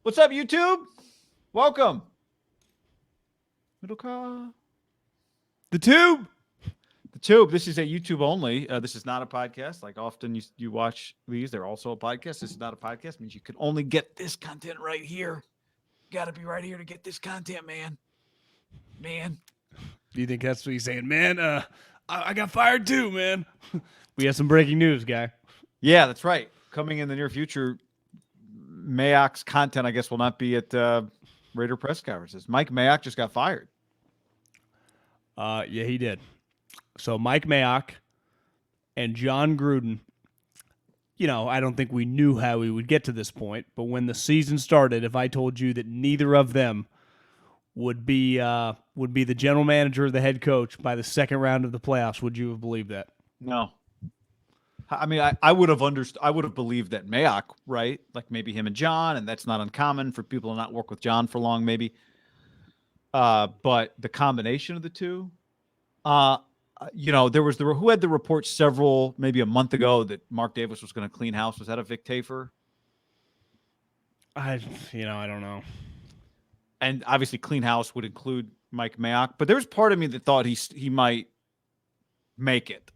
What's up, YouTube? Welcome. MIDDLEKAUFF. The Tube. The Tube. This is a YouTube only. This is not a podcast. Like often you watch these, they're also a podcast. This is not a podcast. It means you can only get this content right here. You got to be right here to get this content, man. Man. Do you think that's what he's saying? Man, I got fired too, man. We have some breaking news, guy. Yeah, that's right. Coming in the near future, Mayock's content, I guess, will not be at Raider press conferences. Mike Mayock just got fired. Yeah, he did. So Mike Mayock and John Gruden, I don't think we knew how we would get to this point, but when the season started, if I told you that neither of them would be the general manager or the head coach by the second round of the playoffs, would you have believed that? No. I mean, I would have understood. I would have believed that Mayock, right? Like maybe him and John, and that's not uncommon for people to not work with John for long, maybe. But the combination of the two, there was who had the report maybe a month ago that Mark Davis was going to clean house. Was that a Vic Tafur? I don't know. And obviously, clean house would include Mike Mayock, but there's part of me that thought he might make it.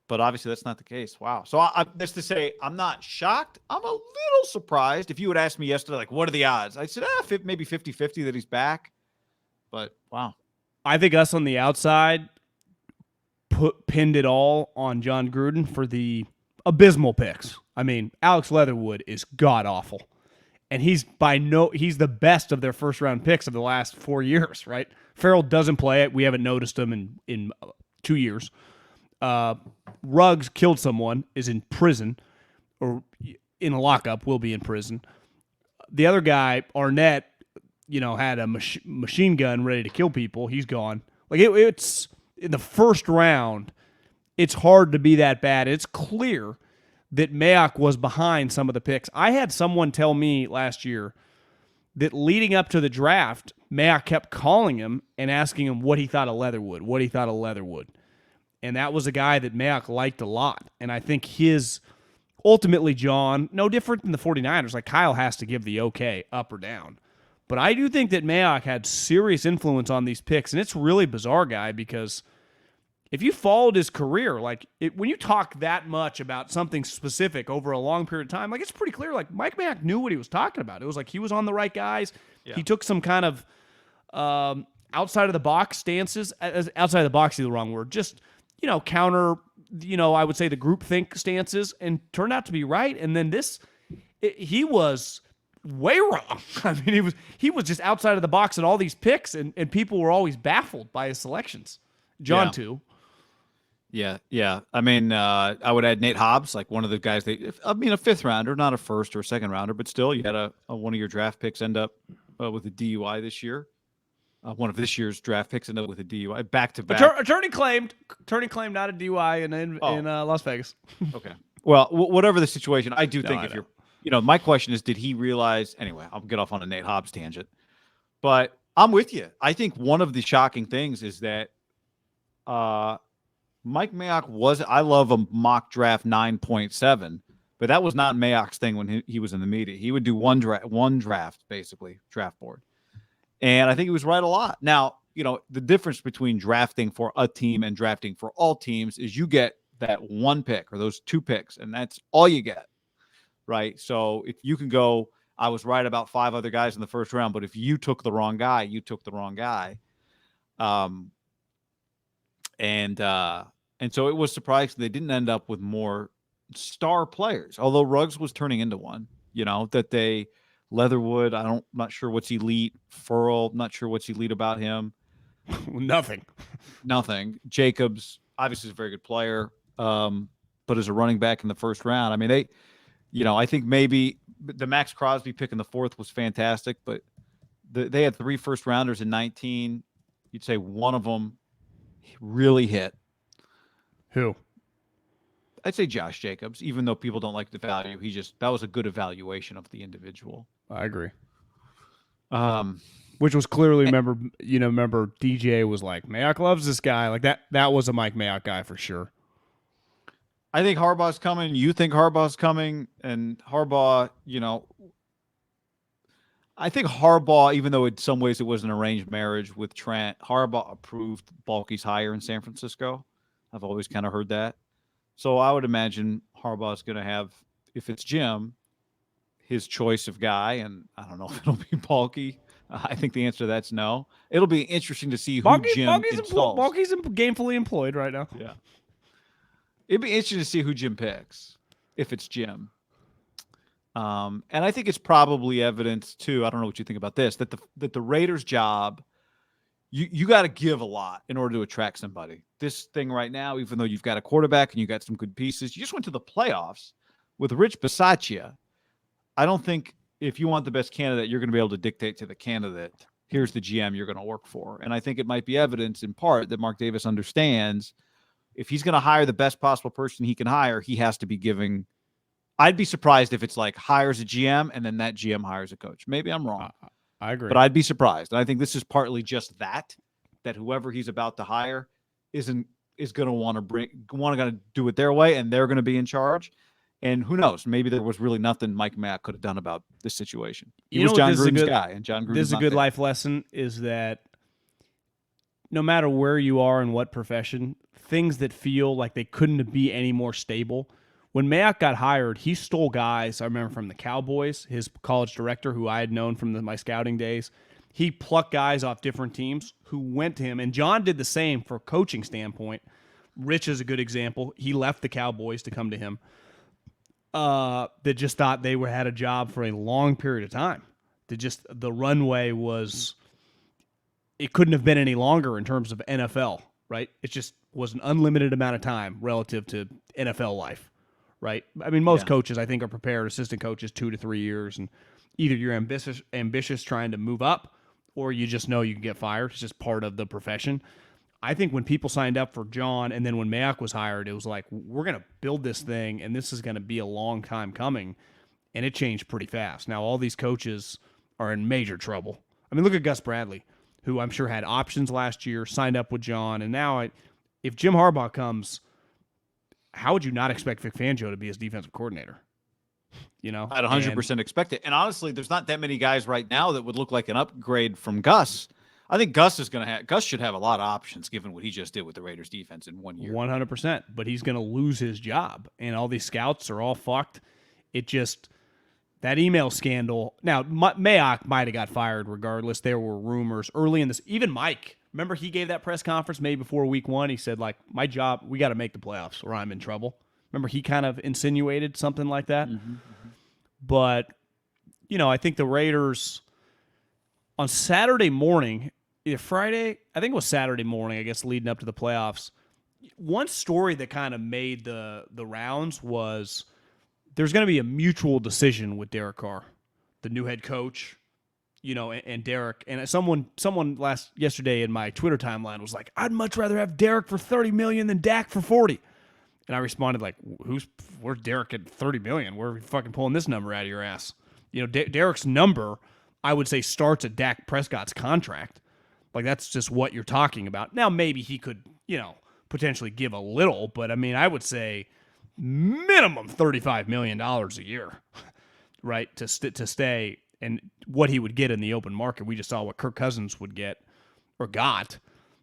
But obviously, that's not the case. Wow. So that's to say, I'm not shocked. I'm a little surprised. If you had asked me yesterday, like, what are the odds? I said, maybe 50-50 that he's back. But, wow. I think us on the outside pinned it all on John Gruden for the abysmal picks. I mean, Alex Leatherwood is god-awful. And he's the best of their first-round picks of the last 4 years, right? Farrell doesn't play it. We haven't noticed him in 2 years. Ruggs killed someone, is in prison, or in a lockup, will be in prison. The other guy, Arnett, had a machine gun ready to kill people. He's gone. Like it's in the first round, it's hard to be that bad. It's clear that Mayock was behind some of the picks. I had someone tell me last year that leading up to the draft, Mayock kept calling him and asking him what he thought of Leatherwood. And that was a guy that Mayock liked a lot. And I think ultimately, John, no different than the 49ers, like Kyle has to give the okay, up or down. But I do think that Mayock had serious influence on these picks. And it's really bizarre, guy, because if you followed his career, when you talk that much about something specific over a long period of time, it's pretty clear, Mike Mayock knew what he was talking about. It was like he was on the right guys. Yeah. He took some kind of outside of the box stances. Outside of the box is the wrong word. Just counter, I would say the groupthink stances, and turned out to be right. And then he was way wrong. I mean, he was just outside of the box in all these picks, and people were always baffled by his selections. John, too. Yeah. I mean, I would add Nate Hobbs, like one of the guys. A fifth rounder, not a first or a second rounder, but still, you had one of your draft picks end up with a DUI this year. One of this year's draft picks ended up with a DUI back-to-back. Attorney claimed not a DUI in Las Vegas. Okay. Well, whatever the situation, I do think my question is, did he realize? Anyway, I'll get off on a Nate Hobbs tangent, but I'm with you. I think one of the shocking things is that Mike Mayock I love a mock draft 9.7, but that was not Mayock's thing when he was in the media. He would do one draft, basically, draft board. And I think he was right a lot. Now, the difference between drafting for a team and drafting for all teams is you get that one pick or those two picks, and that's all you get, right? So if you can go, I was right about 5 other guys in the first round, but if you took the wrong guy, you took the wrong guy. And so it was surprising they didn't end up with more star players, although Ruggs was turning into one, Leatherwood, I'm not sure what's elite. Furl, not sure what's elite about him. Nothing. Jacobs, obviously, is a very good player, but as a running back in the first round, I mean, I think maybe the Max Crosby pick in the 4th was fantastic, but they had 3 first rounders in 19. You'd say one of them really hit. Who? I'd say Josh Jacobs, even though people don't like the value. That was a good evaluation of the individual. I agree. Which was clearly, remember DJ was like, Mayock loves this guy. Like that was a Mike Mayock guy for sure. I think Harbaugh's coming. You think Harbaugh's coming, and Harbaugh, I think Harbaugh, even though in some ways it was an arranged marriage with Trent, Harbaugh approved Balky's hire in San Francisco. I've always kind of heard that. So I would imagine Harbaugh's going to have, if it's Jim, his choice of guy, and I don't know if it'll be Balky. I think the answer to that's no. It'll be interesting to see who Jim installs. Balky's gainfully employed right now. Yeah. It'd be interesting to see who Jim picks, if it's Jim. And I think it's probably evidence too. I don't know what you think about this, that the Raiders' job, you got to give a lot in order to attract somebody. This thing right now, even though you've got a quarterback and you got some good pieces, you just went to the playoffs with Rich Bisaccia. I don't think if you want the best candidate, you're going to be able to dictate to the candidate, here's the GM you're going to work for. And I think it might be evidence in part that Mark Davis understands if he's going to hire the best possible person he can hire, he has to be giving. I'd be surprised if it's like hires a GM and then that GM hires a coach. Maybe I'm wrong. I agree. But I'd be surprised. And I think this is partly just that whoever he's about to hire is going to want to do it their way, and they're going to be in charge. And who knows? Maybe there was really nothing Mike Mayock could have done about this situation. He was John Gruden's guy, and John Gruden's This is a good life lesson, is that no matter where you are in what profession, things that feel like they couldn't be any more stable. When Mayock got hired, he stole guys, I remember, from the Cowboys, his college director, who I had known from my scouting days. He plucked guys off different teams who went to him, and John did the same for a coaching standpoint. Rich is a good example. He left the Cowboys to come to him. That just thought they had a job for a long period of time. The runway was, it couldn't have been any longer in terms of NFL, right? It just was an unlimited amount of time relative to NFL life, right? I mean, most coaches, I think, are prepared, assistant coaches, 2 to 3 years, and either you're ambitious trying to move up, or you just know you can get fired. It's just part of the profession. I think when people signed up for John, and then when Mayock was hired, it was like, we're going to build this thing, and this is going to be a long time coming, and it changed pretty fast. Now, all these coaches are in major trouble. I mean, look at Gus Bradley, who I'm sure had options last year, signed up with John, and now if Jim Harbaugh comes, how would you not expect Vic Fangio to be his defensive coordinator? You know, I'd 100% expect it. And honestly, there's not that many guys right now that would look like an upgrade from Gus. I think Gus should have a lot of options given what he just did with the Raiders defense in 1 year. 100%. But he's going to lose his job, and all these scouts are all fucked. That email scandal. Now, Mayock might have got fired regardless. There were rumors early in this. Even Mike, remember he gave that press conference maybe before week 1. He said, like, my job, we got to make the playoffs or I'm in trouble. Remember he kind of insinuated something like that? Mm-hmm. But, I think the Raiders on Saturday morning, either Friday, I think it was Saturday morning, I guess, leading up to the playoffs, one story that kind of made the rounds was there's going to be a mutual decision with Derek Carr, the new head coach, and Derek. And someone yesterday in my Twitter timeline was like, I'd much rather have Derek for $30 million than Dak for 40. And I responded like, where's Derek at $30 million? Where are we fucking pulling this number out of your ass? Derek's number, I would say, starts at Dak Prescott's contract. Like, that's just what you're talking about. Now, maybe he could, potentially give a little, but I mean, I would say minimum $35 million a year, right, to stay. And what he would get in the open market, we just saw what Kirk Cousins would get or got.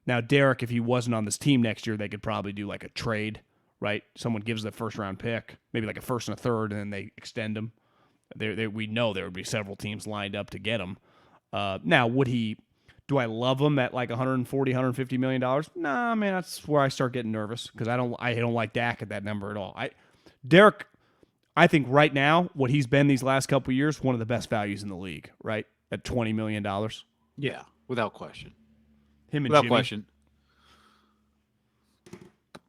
Now, Derek, if he wasn't on this team next year, they could probably do like a trade, right? Someone gives the first-round pick, maybe like a first and a third, and then they extend him. We know there would be several teams lined up to get him. Now, do I love him at like $140, $150 million? Nah, man, that's where I start getting nervous because I don't like Dak at that number at all. Derek, I think right now, what he's been these last couple of years, one of the best values in the league, right? At $20 million. Yeah, without question. Him and without Jimmy. Question.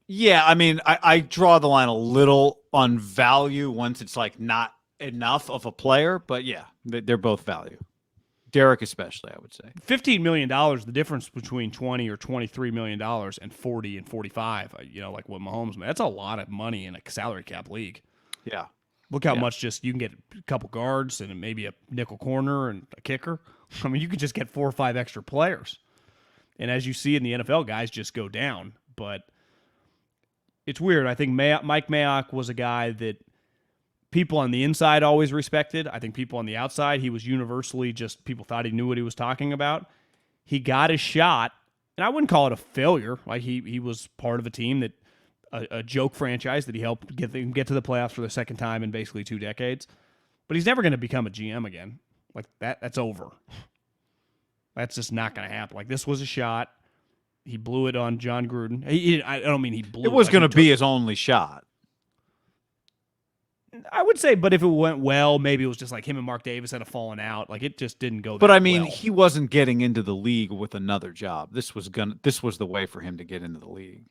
Yeah, I mean, I draw the line a little on value once it's like not enough of a player, but yeah, they're both value. Derek especially, I would say. $15 million, the difference between $20 or $23 million and 40 and 45, like what Mahomes made. That's a lot of money in a salary cap league. Yeah. Look how much just you can get a couple guards and maybe a nickel corner and a kicker. I mean, you could just get 4 or 5 extra players. And as you see in the NFL, guys just go down. But it's weird. I think Mike Mayock was a guy that people on the inside always respected. I think people on the outside, he was universally just people thought he knew what he was talking about. He got his shot, and I wouldn't call it a failure. Like he was part of a team that a joke franchise that he helped get to the playoffs for the second time in basically 2 decades. But he's never going to become a GM again. Like that's over. That's just not going to happen. Like this was a shot. He blew it on John Gruden. I don't mean he blew it. It was going to be his only shot. I would say, but if it went well, maybe it was just like him and Mark Davis had a falling out. Like it just didn't go. But that I mean, well. he wasn't getting into the league with another job. This was the way for him to get into the league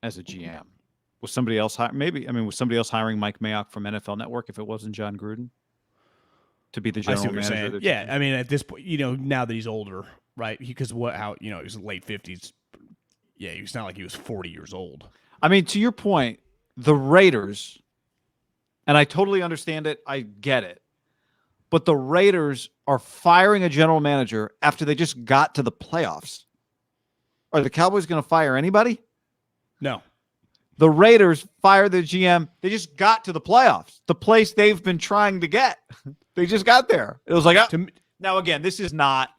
as a GM. Was somebody else was somebody else hiring Mike Mayock from NFL Network if it wasn't John Gruden to be the general manager? Yeah, I mean, at this point, now that he's older, right? Because he was late 50s. Yeah, it's not like he was 40 years old. I mean, to your point, the Raiders, and I totally understand it. I get it. But the Raiders are firing a general manager after they just got to the playoffs. Are the Cowboys going to fire anybody? No. The Raiders fired the GM. They just got to the playoffs, the place they've been trying to get. They just got there. It was like, now again, this is not,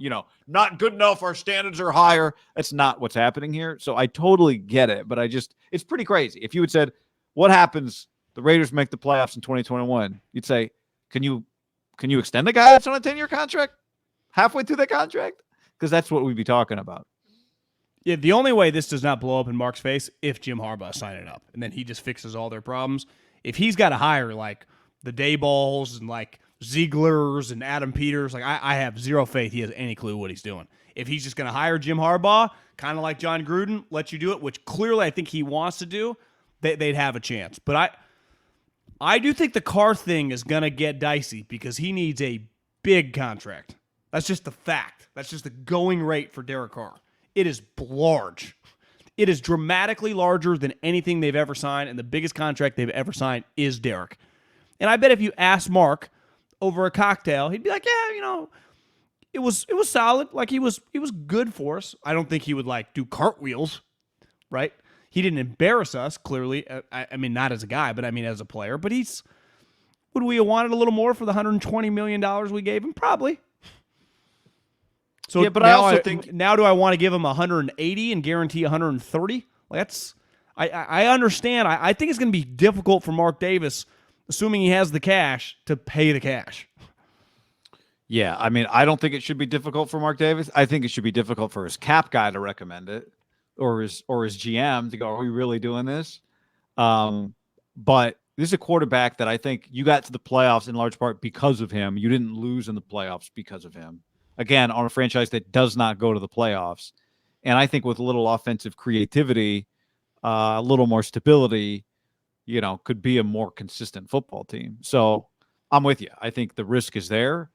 not good enough. Our standards are higher. That's not what's happening here. So I totally get it. But it's pretty crazy. If you had said, what happens? The Raiders make the playoffs in 2021. You'd say, can you extend a guy that's on a 10-year contract halfway through that contract? Because that's what we'd be talking about. Yeah, the only way this does not blow up in Mark's face if Jim Harbaugh signed it up, and then he just fixes all their problems. If he's got to hire like the Dayballs and like Ziegler's and Adam Peters, like I have zero faith he has any clue what he's doing. If he's just going to hire Jim Harbaugh, kind of like John Gruden, let you do it, which clearly I think he wants to do, they'd have a chance. But I do think the Carr thing is going to get dicey because he needs a big contract. That's just the fact. That's just the going rate for Derek Carr. It is large. It is dramatically larger than anything they've ever signed, and the biggest contract they've ever signed is Derek. And I bet if you asked Mark over a cocktail, he'd be like, yeah, it was solid. Like he was good for us. I don't think he would like do cartwheels, right? He didn't embarrass us, clearly. I mean, not as a guy, but I mean as a player. But would we have wanted a little more for the $120 million we gave him? Probably. So yeah, but I also think now do I want to give him 180 and guarantee 130? Like I understand. I think it's going to be difficult for Mark Davis, assuming he has the cash, to pay the cash. Yeah, I mean, I don't think it should be difficult for Mark Davis. I think it should be difficult for his cap guy to recommend it, or his GM to go, are we really doing this? But this is a quarterback that I think you got to the playoffs in large part because of him. You didn't lose in the playoffs because of him. Again, on a franchise that does not go to the playoffs. And I think with a little offensive creativity, a little more stability, could be a more consistent football team. So I'm with you. I think the risk is there.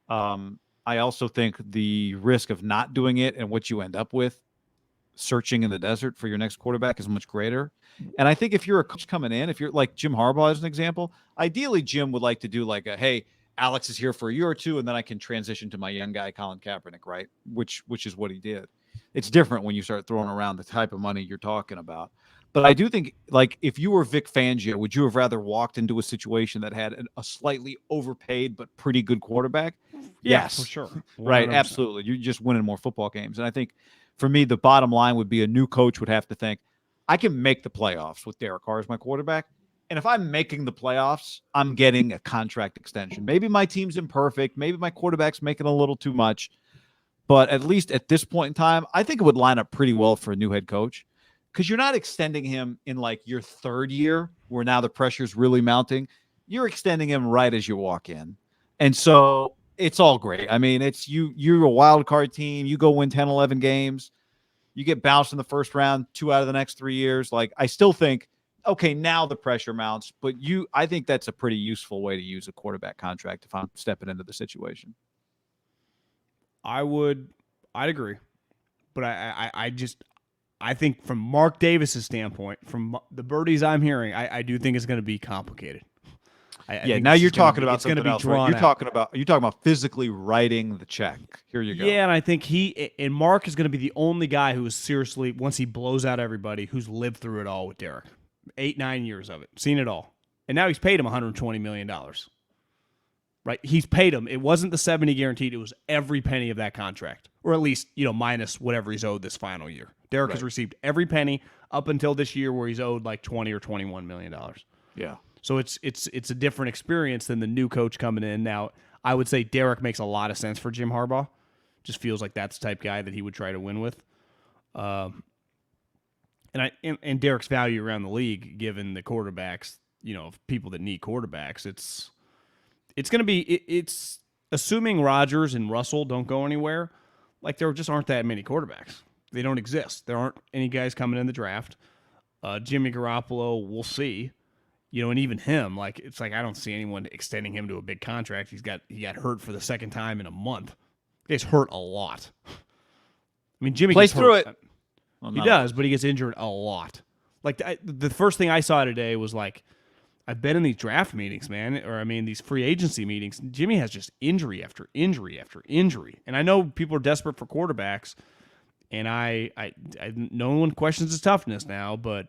I also think the risk of not doing it and what you end up with searching in the desert for your next quarterback is much greater. And I think if you're a coach coming in, if you're like Jim Harbaugh as an example, ideally Jim would like to do like hey, Alex is here for a year or two, and then I can transition to my young guy, Colin Kaepernick, right? Which is what he did. It's different when you start throwing around the type of money you're talking about. But I do think, like, if you were Vic Fangio, would you have rather walked into a situation that had a slightly overpaid but pretty good quarterback? Yeah, yes, for sure. 100%. Right, absolutely. You're just winning more football games. And I think, for me, the bottom line would be a new coach would have to think, I can make the playoffs with Derek Carr as my quarterback. And if I'm making the playoffs, I'm getting a contract extension. Maybe my team's imperfect. Maybe my quarterback's making a little too much. But at least at this point in time, I think it would line up pretty well for a new head coach because you're not extending him in like your third year where now the pressure's really mounting. You're extending him right as you walk in. And so it's all great. I mean, you're a wild card team. You go win 10, 11 games. You get bounced in the first round 2 out of the next 3 years. Like, I still think, okay, now the pressure mounts, but I think that's a pretty useful way to use a quarterback contract if I'm stepping into the situation. I'd agree. But I think from Mark Davis's standpoint, from the birdies I'm hearing, I do think it's going to be complicated. Now you're talking about something be else, right? You're talking about physically writing the check. Here you go. Yeah, and I think Mark is going to be the only guy who is seriously, once he blows out everybody, who's lived through it all with Derek. 8-9 years of it. Seen it all. And now he's paid him $120 million. Right? He's paid him. It wasn't the 70 guaranteed. It was every penny of that contract. Or at least, minus whatever he's owed this final year. Derek has received every penny up until this year where he's owed like $20 or $21 million. Yeah. So it's a different experience than the new coach coming in. Now, I would say Derek makes a lot of sense for Jim Harbaugh. Just feels like that's the type of guy that he would try to win with. And Derek's value around the league, given the quarterbacks, people that need quarterbacks, it's going to be it's assuming Rodgers and Russell don't go anywhere. Like there just aren't that many quarterbacks. They don't exist. There aren't any guys coming in the draft. Jimmy Garoppolo, we'll see. And even him, it's like I don't see anyone extending him to a big contract. He got hurt for the second time in a month. He's hurt a lot. I mean, Jimmy plays gets through hurt. it. He does, but he gets injured a lot. Like the first thing I saw today was like, I've been in these draft meetings, man, these free agency meetings. Jimmy has just injury after injury after injury, and I know people are desperate for quarterbacks, and I no one questions his toughness now, but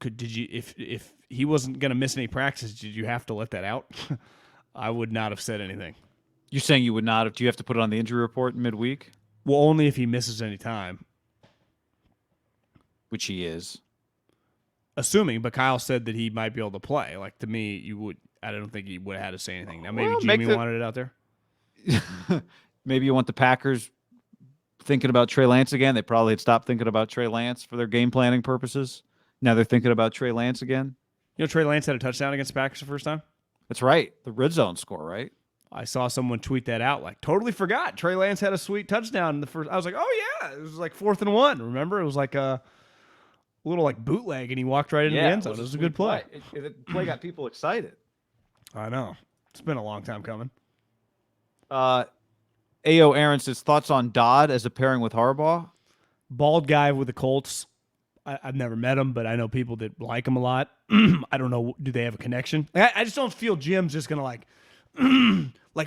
if he wasn't going to miss any practices, did you have to let that out? I would not have said anything. You're saying you would not have? Do you have to put it on the injury report midweek? Well, only if he misses any time. Which he is. Assuming, but Kyle said that he might be able to play. Like, to me, I don't think he would have had to say anything. Now, maybe Jimmy wanted it out there. Maybe you want the Packers thinking about Trey Lance again. They probably had stopped thinking about Trey Lance for their game planning purposes. Now they're thinking about Trey Lance again. Trey Lance had a touchdown against the Packers the first time? That's right. The red zone score, right? I saw someone tweet that out. Like, totally forgot. Trey Lance had a sweet touchdown in the first. I was like, oh, yeah. It was like 4th and 1. Remember? It was like a little like bootleg, and he walked right into the end zone. It was a good play. The play got people excited. I know. It's been a long time coming. A.O. Aaron says, thoughts on Dodd as a pairing with Harbaugh? Bald guy with the Colts. I've never met him, but I know people that like him a lot. I don't know. Do they have a connection? I just don't feel Jim's just going to like,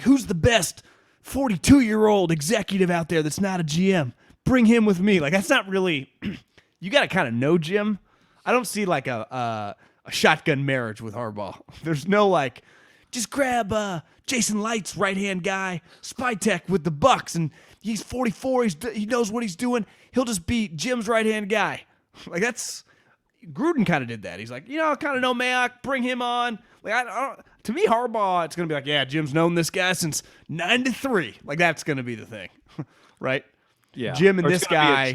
who's the best 42-year-old executive out there that's not a GM? Bring him with me. Like, that's not really – you got to kind of know Jim. I don't see like a shotgun marriage with Harbaugh. There's no like, just grab Jason Light's right-hand guy, Spytek with the Bucks, and he's 44. He knows what he's doing. He'll just be Jim's right-hand guy. Like, that's Gruden kind of did that. He's like, I kind of know Mayock. Bring him on. Like, I don't. To me, Harbaugh, it's gonna be like, yeah, Jim's known this guy since '93. Like, that's gonna be the thing, right? Yeah, Jim and this guy,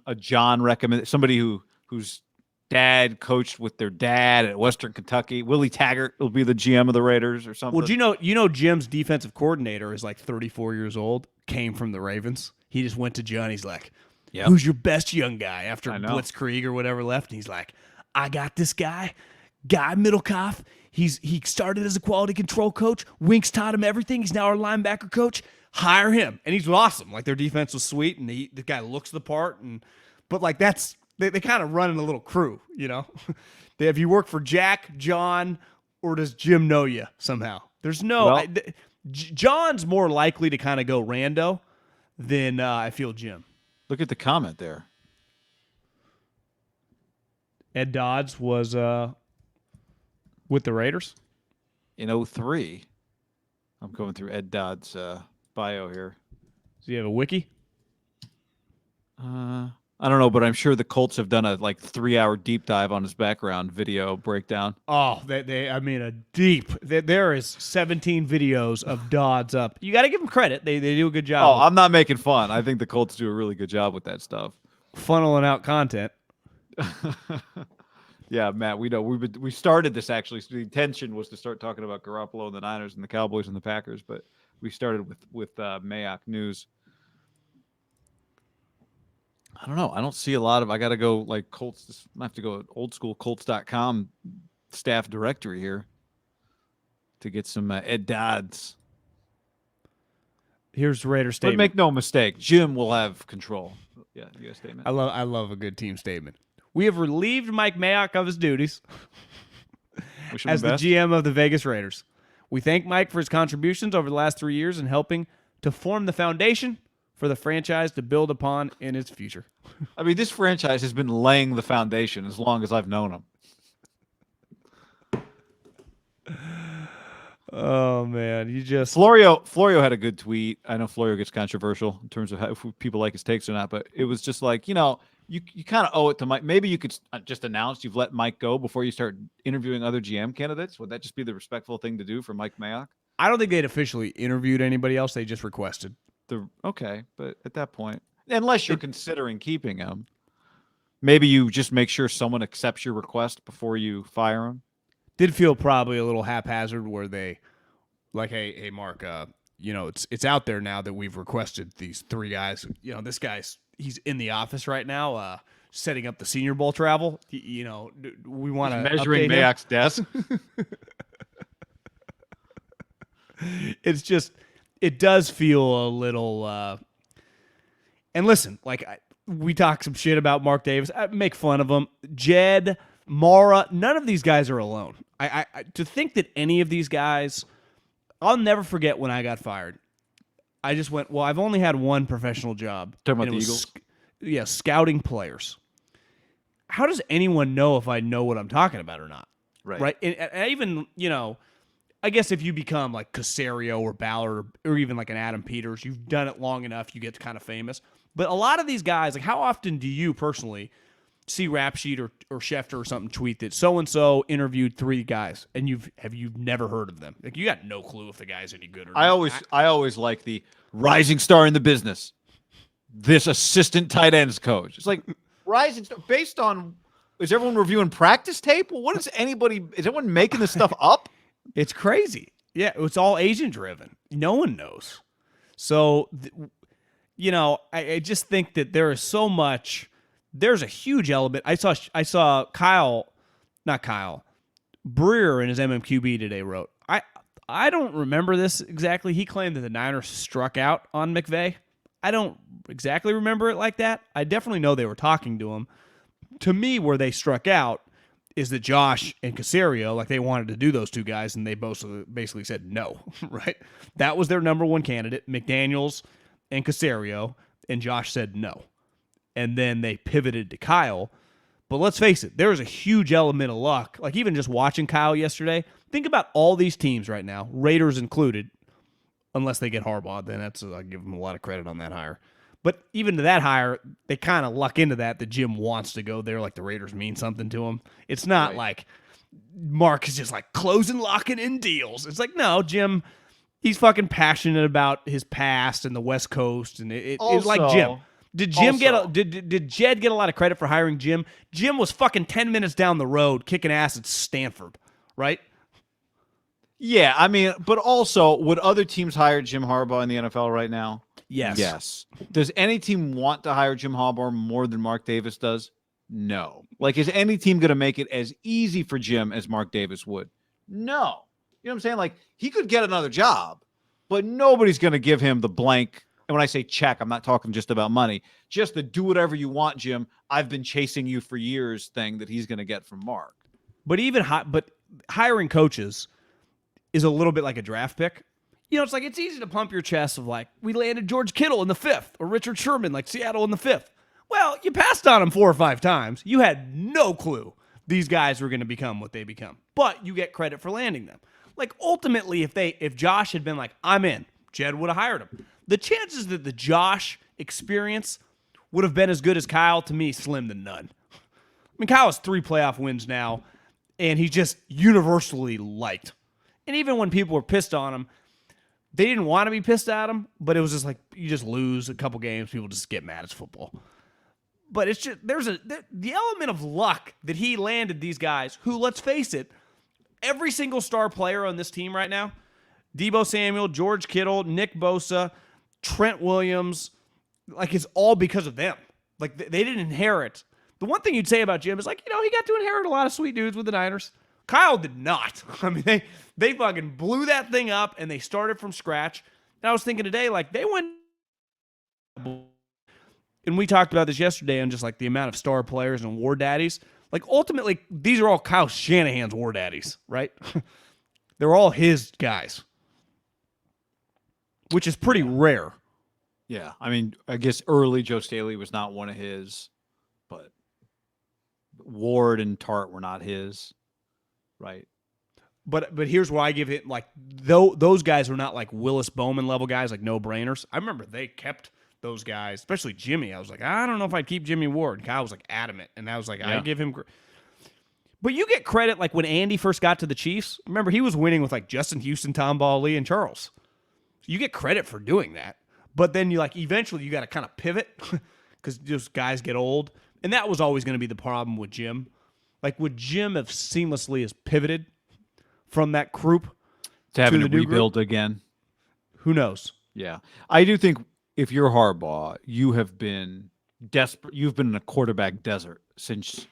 a John recommend somebody whose dad coached with their dad at Western Kentucky. Willie Taggart will be the GM of the Raiders or something. Well, you know, Jim's defensive coordinator is like 34 years old. Came from the Ravens. He just went to John. He's like, yep. Who's your best young guy after Blitzkrieg or whatever left? And he's like, I got this guy MIDDLEKAUFF. He started as a quality control coach. Winks taught him everything. He's now our linebacker coach. Hire him. And he's awesome. Like, their defense was sweet, and the guy looks the part. But like, that's they kind of run in a little crew, Have you worked for Jack, John, or does Jim know you somehow? There's no John's more likely to kind of go rando than I feel Jim. Look at the comment there. Ed Dodds was with the Raiders in 2003. I'm going through Ed Dodd's bio here. Does he have a wiki? I don't know, but I'm sure the Colts have done a 3-hour deep dive on his background video breakdown. Oh, there is 17 videos of Dodds up. You got to give them credit. They do a good job. Oh, I'm not making fun. I think the Colts do a really good job with that stuff. Funneling out content. Yeah, Matt, we know we started this actually. So the intention was to start talking about Garoppolo and the Niners and the Cowboys and the Packers, but we started with Mayock news. I don't know. I don't see a lot of. I got to go Colts. I have to go old school Colts.com staff directory here to get some Ed Dodds. Here's the Raider statement. But make no mistake, Jim will have control. Yeah, you got a statement. I love a good team statement. We have relieved Mike Mayock of his duties as the GM of the Vegas Raiders. We thank Mike for his contributions over the last 3 years in helping to form the foundation for the franchise to build upon in its future. I mean, this franchise has been laying the foundation as long as I've known them. Oh man, you just Florio had a good tweet. I know Florio gets controversial in terms of how, if people like his takes or not, but it was just like, you kind of owe it to Mike. Maybe you could just announce you've let Mike go before you start interviewing other GM candidates. Would that just be the respectful thing to do for Mike Mayock? I don't think they'd officially interviewed anybody else. They just requested. Okay, but at that point, unless you're considering keeping him, maybe you just make sure someone accepts your request before you fire him. Did feel probably a little haphazard where they like, hey Mark, it's out there now that we've requested these 3 guys. This guy's he's in the office right now, setting up the Senior Bowl travel. We want to measuring Mayock's desk. It's just, it does feel a little. And listen, like we talk some shit about Mark Davis, I make fun of him. Jed, Mara, none of these guys are alone. I to think that any of these guys, I'll never forget when I got fired. I just went, well, I've only had one professional job. Talking about the Eagles? Scouting players. How does anyone know if I know what I'm talking about or not? Right. And even, I guess if you become like Caserio or Ballard or even like an Adam Peters, you've done it long enough, you get kind of famous. But a lot of these guys, like how often do you personally see Rap Sheet or Schefter or something tweet that so-and-so interviewed 3 guys and you've never heard of them? Like you got no clue if the guy's any good or not. I always like the rising star in the business. This assistant tight ends coach. It's like rising star based on, is everyone reviewing practice tape? Well, is everyone making this stuff up? It's crazy. Yeah, it's all agent driven. No one knows. So, I just think that there is so much. There's a huge element. I saw not Kyle, Breer in his MMQB today wrote, I don't remember this exactly. He claimed that the Niners struck out on McVay. I don't exactly remember it like that. I definitely know they were talking to him. To me, where they struck out is that Josh and Caserio, like they wanted to do those 2 guys, and they both basically said no, right? That was their number 1 candidate, McDaniels and Caserio, and Josh said no. And then they pivoted to Kyle. But let's face it, there's a huge element of luck. Like even just watching Kyle yesterday, think about all these teams right now, Raiders included, unless they get Harbaugh, then I give them a lot of credit on that hire. But even to that hire, they kind of luck into that Jim wants to go there, like the Raiders mean something to him. It's not like Mark is just like closing, locking in deals. It's like, no, Jim, he's fucking passionate about his past and the West Coast, and it's like Jim. Did Jed get a lot of credit for hiring Jim? Jim was fucking 10 minutes down the road kicking ass at Stanford, right? Yeah, I mean, but also, would other teams hire Jim Harbaugh in the NFL right now? Yes. Yes. Does any team want to hire Jim Harbaugh more than Mark Davis does? No. Like, is any team going to make it as easy for Jim as Mark Davis would? No. You know what I'm saying? Like, he could get another job, but nobody's going to give him the blank. And when I say check, I'm not talking just about money. Just the do whatever you want, Jim. I've been chasing you for years thing that he's going to get from Mark. But hiring coaches is a little bit like a draft pick. It's like it's easy to pump your chest of like, we landed George Kittle in the 5th or Richard Sherman, like Seattle in the 5th. Well, you passed on them 4 or 5 times. You had no clue these guys were going to become what they become, but you get credit for landing them. Like ultimately, if Josh had been like, I'm in, Jed would have hired him. The chances that the Josh experience would have been as good as Kyle, to me, slim to none. I mean, Kyle has 3 playoff wins now, and he's just universally liked. And even when people were pissed on him, they didn't want to be pissed at him, but it was just like you just lose a couple games, people just get mad. It's football. But it's just the element of luck that he landed these guys who, let's face it, every single star player on this team right now, Deebo Samuel, George Kittle, Nick Bosa, Trent Williams, like it's all because of them. Like they didn't inherit. The one thing you'd say about Jim is like, he got to inherit a lot of sweet dudes with the Niners. Kyle did not. I mean, they fucking blew that thing up and they started from scratch. And I was thinking today, like they went, and we talked about this yesterday on just like the amount of star players and war daddies. Like ultimately, these are all Kyle Shanahan's war daddies, right? They're all his guys, which is pretty rare. Yeah, I mean, I guess early Joe Staley was not one of his, but Ward and Tart were not his, right? But here's where I give it, like, those guys were not like Willis Bowman level guys, like no-brainers. I remember they kept those guys, especially Jimmy. I was like, I don't know if I'd keep Jimmy Ward. Kyle was like adamant, and I was like, I give him. But you get credit, like when Andy first got to the Chiefs. Remember, he was winning with like Justin Houston, Tom Ball, Lee, and Charles. You get credit for doing that. But then eventually you got to kind of pivot because those guys get old, and that was always going to be the problem with Jim. Like, would Jim have seamlessly as pivoted from that group to having to to rebuild again? Who knows? Yeah, I do think if you're Harbaugh, you have been desperate. You've been in a quarterback desert since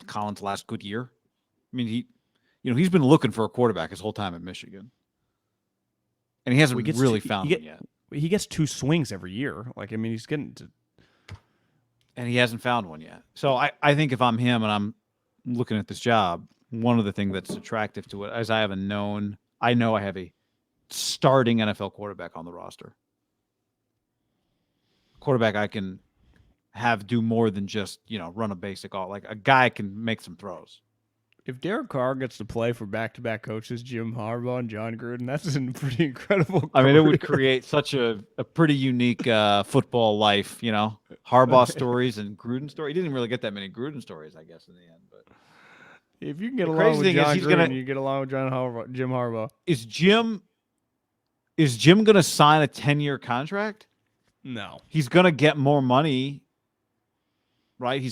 Colin's last good year. I mean, he's been looking for a quarterback his whole time at Michigan, and he hasn't really found one yet. He gets 2 swings every year. Like, I mean, he's getting to, and he hasn't found one yet. So I think if I'm him and I'm looking at this job, one of the things that's attractive to it is I know I have a starting NFL quarterback on the roster. Quarterback I can have do more than just, run a basic like a guy can make some throws. If Derek Carr gets to play for back-to-back coaches, Jim Harbaugh and John Gruden, that's a pretty incredible career. I mean, it would create such a pretty unique football life, Harbaugh stories and Gruden stories. He didn't really get that many Gruden stories, I guess, in the end. But if you can get along with John Gruden, you get along with Jim Harbaugh. Is Jim going to sign a 10-year contract? No. He's going to get more money. Right,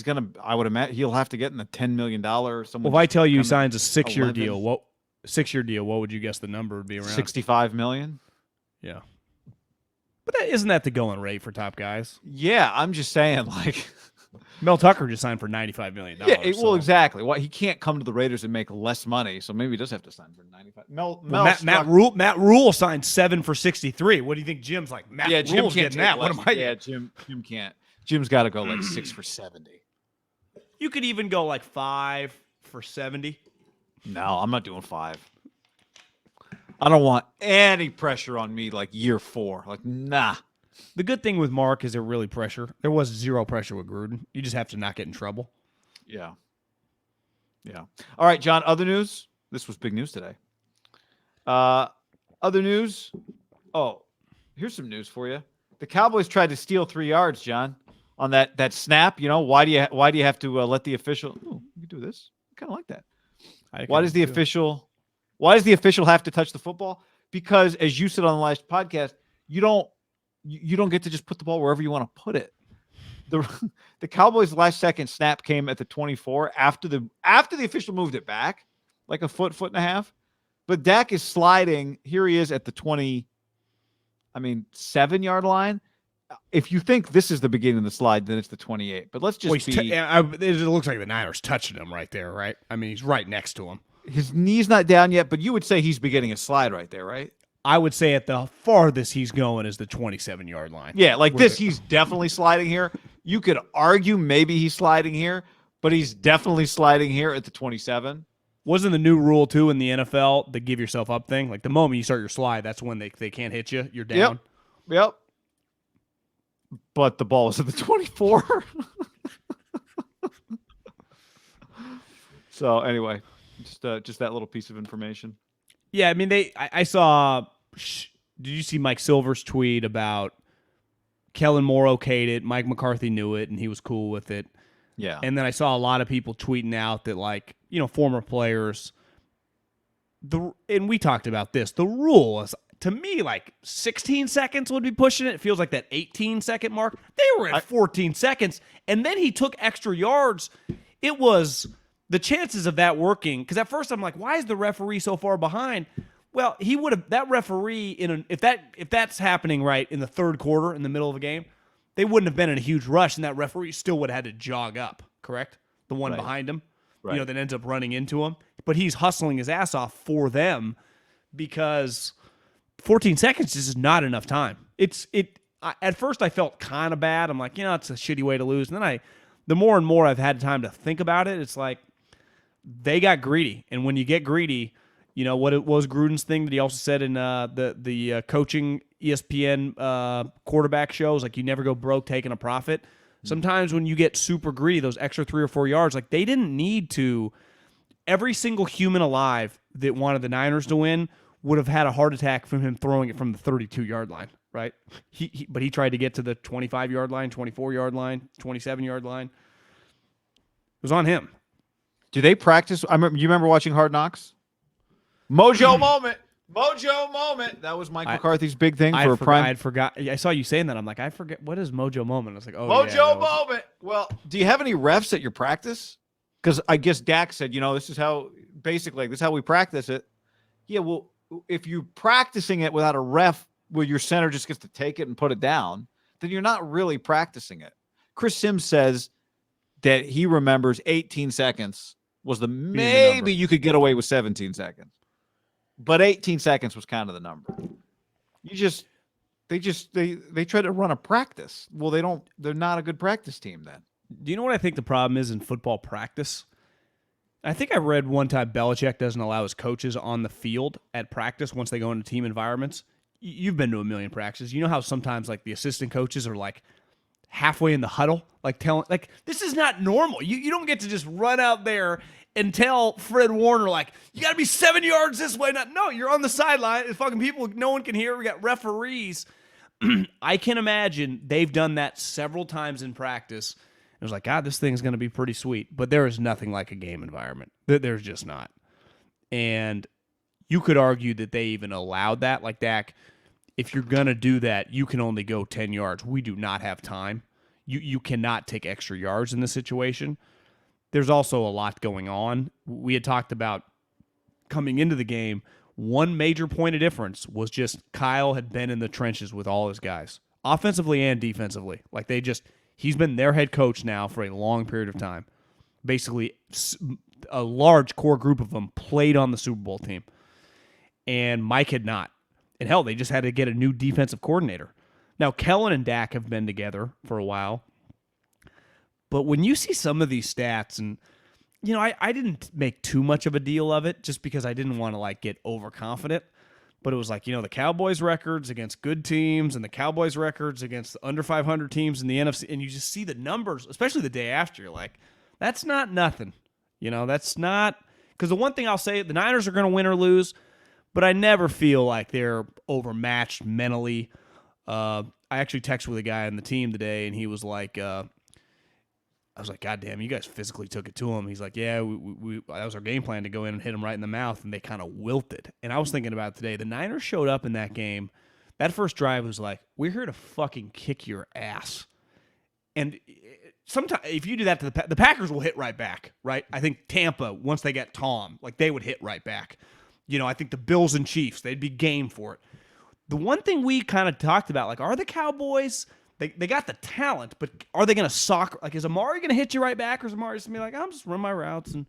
I would imagine he'll have to get in the $10 million. Well, if I tell you he signs a 6-year deal, what would you guess the number would be around? $65 million. Yeah, but isn't that the going rate for top guys? Yeah, I'm just saying, like Mel Tucker just signed for $95 million. Yeah, well, exactly. Well, he can't come to the Raiders and make less money, so maybe he does have to sign for $95. Matt Rule signed 7 for $63. What do you think Jim's like? Rule's getting that. What am I? Yeah, Jim can't. Jim's got to go like 6 for 70. You could even go like 5 for 70. No, I'm not doing 5. I don't want any pressure on me like year 4. Like, nah. The good thing with Mark is there really pressure. There was 0 pressure with Gruden. You just have to not get in trouble. Yeah. All right, John, other news? This was big news today. Other news? Oh, here's some news for you. The Cowboys tried to steal 3 yards, John. On that snap, why do you have to let the official? Oh, you can do this. I kind of like that. Why does the official have to touch the football? Because as you said on the last podcast, you don't get to just put the ball wherever you want to put it. The Cowboys' last second snap came at the 24 after the official moved it back like a foot and a half. But Dak is sliding. Here he is at the 7-yard line. If you think this is the beginning of the slide, then it's the 28. But let's just it looks like the Niners touching him right there, right? I mean, he's right next to him. His knee's not down yet, but you would say he's beginning a slide right there, right? I would say at the farthest he's going is the 27-yard line. Yeah, he's definitely sliding here. You could argue maybe he's sliding here, but he's definitely sliding here at the 27. Wasn't the new rule, too, in the NFL, the give yourself up thing? Like, the moment you start your slide, that's when they can't hit you. You're down. Yep. But the ball was at the 24. So anyway, just that little piece of information. Yeah, I mean, I saw. Did you see Mike Silver's tweet about Kellen Moore okayed it, Mike McCarthy knew it, and he was cool with it? Yeah. And then I saw a lot of people tweeting out that, former players. And we talked about this. The rule is, to me, 16 seconds would be pushing it. It feels like that 18-second mark. They were at 14 seconds, and then he took extra yards. It was the chances of that working, because at first I'm like, why is the referee so far behind? Well, he would have that referee if that's happening right in the third quarter in the middle of a game, they wouldn't have been in a huge rush, and that referee still would have had to jog up. Correct, the one behind him, that ends up running into him, but he's hustling his ass off for them because 14 seconds is just not enough time. At first I felt kind of bad. I'm like, it's a shitty way to lose. And then the more and more I've had time to think about it, it's like they got greedy. And when you get greedy, what it was Gruden's thing that he also said in the coaching ESPN quarterback shows, like you never go broke taking a profit. Sometimes when you get super greedy, those extra 3 or 4 yards, like they didn't need to every single human alive that wanted the Niners to win would have had a heart attack from him throwing it from the 32-yard line, right? But he tried to get to the 25-yard line, 24-yard line, 27-yard line. It was on him. Do they practice? You remember watching Hard Knocks? Mojo moment. Mojo moment. That was Mike McCarthy's big thing for a prime. I forgot. I saw you saying that. I'm like, I forget. What is Mojo moment? I was like, oh, Mojo moment. Well, do you have any refs at your practice? Because I guess Dak said, this is how, basically, this is how we practice it. Yeah, well, if you're practicing it without a ref where your center just gets to take it and put it down, then you're not really practicing it. Chris Sims says that he remembers 18 seconds was maybe you could get away with 17 seconds. But 18 seconds was kind of the number. They try to run a practice. Well, they're not a good practice team then. Do you know what I think the problem is in football practice? I think I read one time Belichick doesn't allow his coaches on the field at practice once they go into team environments. You've been to a million practices. You know how sometimes like the assistant coaches are like halfway in the huddle, like telling, like, this is not normal. You don't get to just run out there and tell Fred Warner, like, you got to be 7 yards this way. No, you're on the sideline. And fucking people, no one can hear. We got referees. I can imagine they've done that several times in practice. It was like, God, this thing's going to be pretty sweet. But there is nothing like a game environment. There's just not. And you could argue that they even allowed that. Like, Dak, if you're going to do that, you can only go 10 yards. We do not have time. You cannot take extra yards in this situation. There's also a lot going on. We had talked about coming into the game, one major point of difference was just Kyle had been in the trenches with all his guys, offensively and defensively. Like he's been their head coach now for a long period of time. Basically, a large core group of them played on the Super Bowl team, and Mike had not. And hell, they just had to get a new defensive coordinator. Now, Kellen and Dak have been together for a while. But when you see some of these stats, and, I didn't make too much of a deal of it just because I didn't want to, get overconfident. But it was like, the Cowboys' records against good teams and the Cowboys' records against the under 500 teams in the NFC. And you just see the numbers, especially the day after. You're like, that's not nothing. That's not – because the one thing I'll say, the Niners are going to win or lose, but I never feel like they're overmatched mentally. I actually texted with a guy on the team today, and he was like I was like, God damn, you guys physically took it to him. He's like, yeah, we that was our game plan to go in and hit him right in the mouth, and they kind of wilted. And I was thinking about it today. The Niners showed up in that game. That first drive was like, we're here to fucking kick your ass. And sometimes if you do that to the Packers will hit right back, right? I think Tampa, once they get Tom, they would hit right back. I think the Bills and Chiefs, they'd be game for it. The one thing we kind of talked about, are the Cowboys – They got the talent, but are they going to sock? Is Amari going to hit you right back, or is Amari just going to be like, I'm just run my routes? And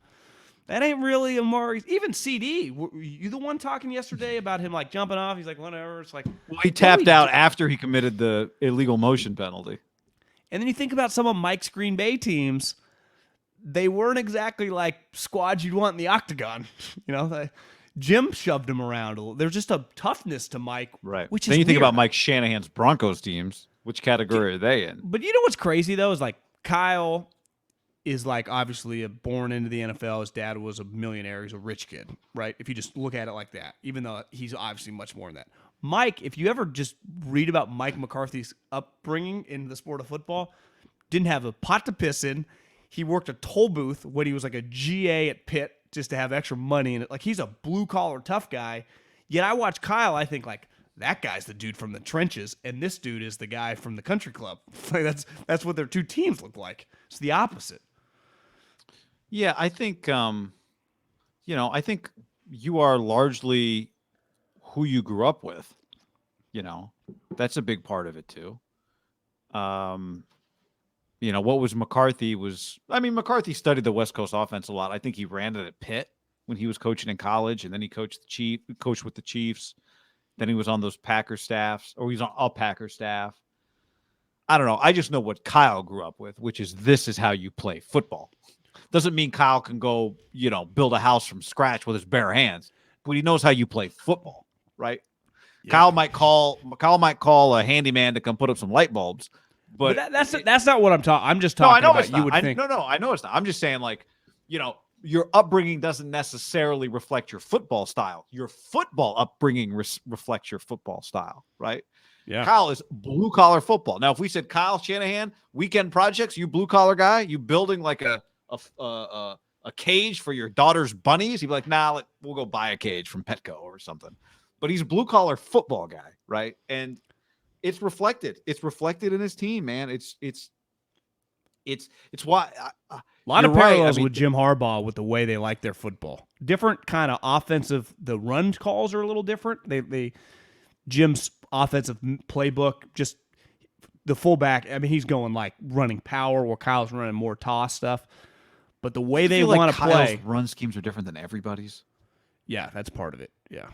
that ain't really Amari. Even CD, you the one talking yesterday about him jumping off? He's like, whatever. It's like, well, he tapped out after he committed the illegal motion penalty. And then you think about some of Mike's Green Bay teams. They weren't exactly like squads you'd want in the octagon. Jim shoved him around a little. There's just a toughness to Mike. Right. Which then is you think weird. about Mike Shanahan's Broncos teams. Which category are they in? But you know what's crazy, though, is Kyle is obviously born into the NFL. His dad was a millionaire. He's a rich kid, right? If you just look at it like that, even though he's obviously much more than that. Mike, if you ever just read about Mike McCarthy's upbringing in the sport of football, didn't have a pot to piss in. He worked a toll booth when he was a GA at Pitt just to have extra money in it. He's a blue-collar tough guy. Yet I watch Kyle, I think, that guy's the dude from the trenches, and this dude is the guy from the country club. That's what their two teams look like. It's the opposite. Yeah, I think, I think you are largely who you grew up with. That's a big part of it too. What was McCarthy McCarthy studied the West Coast offense a lot. I think he ran it at Pitt when he was coaching in college, and then he coached with the Chiefs. Then he was on those Packer staffs, or he's on a Packer staff. I don't know. I just know what Kyle grew up with, which is this is how you play football. Doesn't mean Kyle can go, build a house from scratch with his bare hands, but he knows how you play football, right? Yeah. Kyle might call a handyman to come put up some light bulbs, but that's not what I'm talking. I'm just talking about you would think. No, I know it's not. I'm just saying your upbringing doesn't necessarily reflect your football style. Your football upbringing reflects your football style, right? Yeah. Kyle is blue collar football. Now, if we said Kyle Shanahan, weekend projects, you blue collar guy, you building like a cage for your daughter's bunnies, he'd be like, nah, we'll go buy a cage from Petco or something. But he's a blue collar football guy, right? And it's reflected. It's reflected in his team, man. It's why a lot of you're right. parallels with Jim Harbaugh with the way they like their football. Different kind of offensive. The run calls are a little different. Jim's offensive playbook, just the fullback. I mean, he's going like running power, where Kyle's running more toss stuff. But the way they want to play, run schemes are different than everybody's. Yeah, that's part of it. Yeah,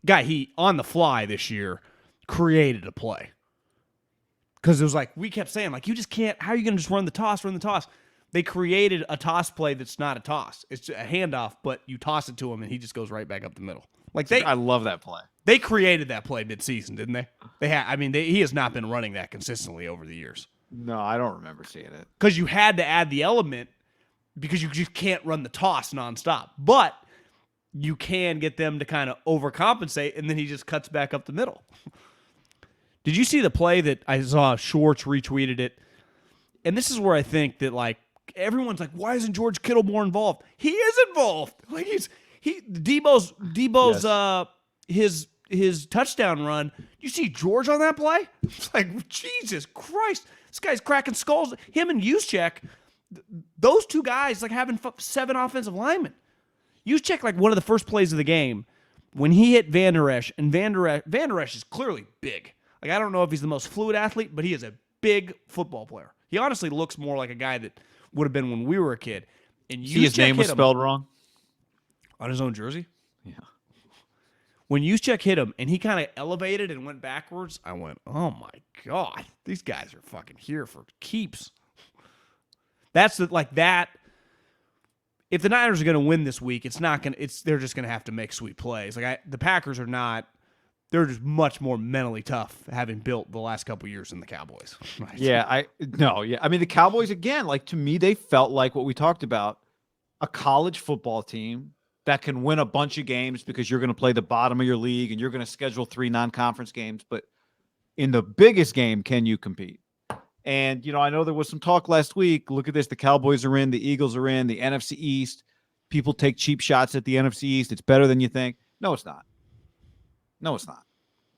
guy, he on the fly this year created a play. Because it was like, we kept saying, like, you just can't, how are you going to just run the toss? They created a toss play that's not a toss. It's a handoff, but you toss it to him, and he just goes right back up the middle. I love that play. They created that play midseason, didn't they? He has not been running that consistently over the years. No, I don't remember seeing it. Because you had to add the element, because you just can't run the toss nonstop. But you can get them to kind of overcompensate, and then he just cuts back up the middle. Did you see the play that I saw? Schwartz retweeted it. And this is where I think that, like, everyone's like, why isn't George Kittle more involved? He is involved. Like, Debo's yes. his touchdown run. You see George on that play? It's like, Jesus Christ. This guy's cracking skulls. Him and Juszczyk, those two guys, like, having 7 offensive linemen. Juszczyk, like, one of the first plays of the game, when he hit Van Der Esch, and Van Der Esch is clearly big. Like, I don't know if he's the most fluid athlete, but he is a big football player. He honestly looks more like a guy that would have been when we were a kid. And his name was spelled wrong? On his own jersey? Yeah. When Juszczyk hit him and he kind of elevated and went backwards, I went, oh my God, these guys are fucking here for keeps. That's that. If the Niners are going to win this week, they're just going to have to make sweet plays. Like, the Packers are not. They're just much more mentally tough, having built the last couple of years than the Cowboys. Right? Yeah, I mean, the Cowboys, again, like, to me, they felt like what we talked about, a college football team that can win a bunch of games because you're going to play the bottom of your league and you're going to schedule 3 non-conference games. But in the biggest game, can you compete? And, I know there was some talk last week. Look at this. The Cowboys are in. The Eagles are in. The NFC East. People take cheap shots at the NFC East. It's better than you think. No, it's not. No, it's not.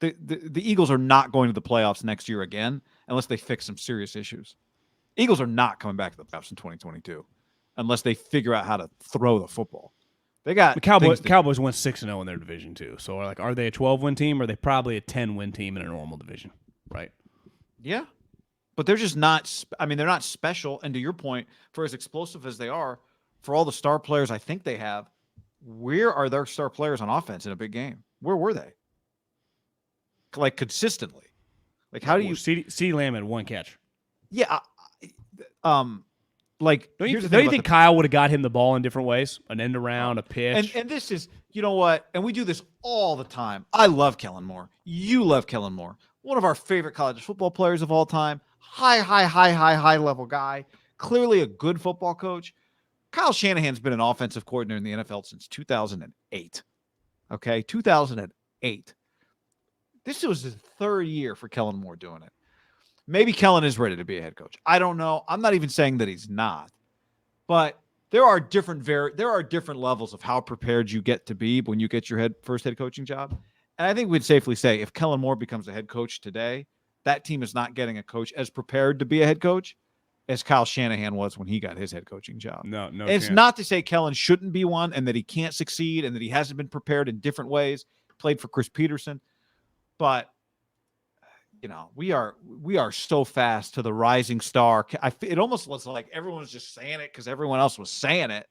The Eagles are not going to the playoffs next year again unless they fix some serious issues. Eagles are not coming back to the playoffs in 2022 unless they figure out how to throw the football. They got the Cowboys went 6-0 in their division too. So, like, are they a 12-win team or are they probably a 10-win team in a normal division? Right? Yeah. But they're just not they're not special. And to your point, for as explosive as they are, for all the star players I think they have, where are their star players on offense in a big game? Where were they? Like, consistently. Like, how do you CeeDee Lamb had 1 catch? Yeah. Like, don't you think Kyle would have got him the ball in different ways? An end around, a pitch. And this is, you know what? And we do this all the time. I love Kellen Moore. You love Kellen Moore. One of our favorite college football players of all time. High level guy. Clearly a good football coach. Kyle Shanahan's been an offensive coordinator in the NFL since 2008. Okay, 2008. This was his 3rd year for Kellen Moore doing it. Maybe Kellen is ready to be a head coach. I don't know. I'm not even saying that he's not. But there are different levels of how prepared you get to be when you get your first head coaching job. And I think we'd safely say if Kellen Moore becomes a head coach today, that team is not getting a coach as prepared to be a head coach as Kyle Shanahan was when he got his head coaching job. No. And it's not to say Kellen shouldn't be one and that he can't succeed and that he hasn't been prepared in different ways. Played for Chris Peterson. But, we are so fast to the rising star. It almost was like everyone was just saying it because everyone else was saying it.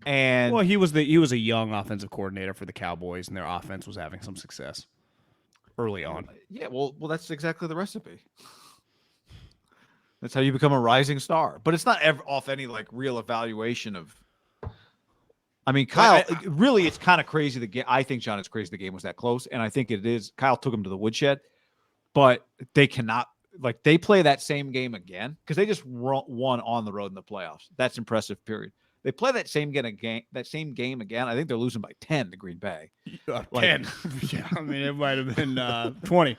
And well, he was a young offensive coordinator for the Cowboys, and their offense was having some success early on. Yeah, well, that's exactly the recipe. That's how you become a rising star. But it's not off any like real evaluation of. I mean, Kyle, really, it's kind of crazy. I think, John, it's crazy the game was that close. And I think it is. Kyle took him to the woodshed. But they cannot, like, they play that same game again because they just won on the road in the playoffs. That's impressive, period. They play that same game again. I think they're losing by 10 to Green Bay. 10. Yeah, I mean, it might have been 20.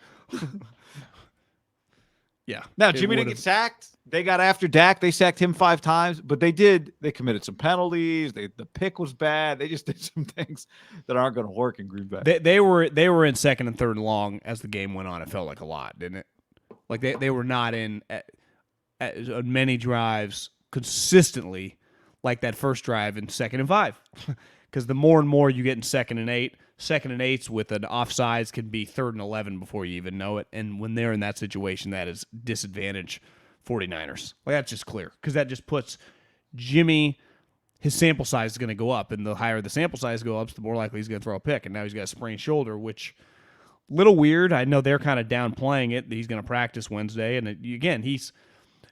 Yeah. Now, Jimmy didn't get sacked. They got after Dak. They sacked him 5 times, but they committed some penalties. The pick was bad. They just did some things that aren't going to work in Green Bay. They were in second and third and long as the game went on. It felt like a lot, didn't it? Like they were not in at many drives consistently like that first drive in 2nd and 5. Because the more and more you get in 2nd and 8, 2nd and 8s with an offsides can be 3rd and 11 before you even know it. And when they're in that situation, that is disadvantage 49ers. Like, that's just clear. Because that just puts Jimmy, his sample size is going to go up. And the higher the sample size goes up, the more likely he's going to throw a pick. And now he's got a sprained shoulder, which, little weird. I know they're kind of downplaying it. He's going to practice Wednesday. And again,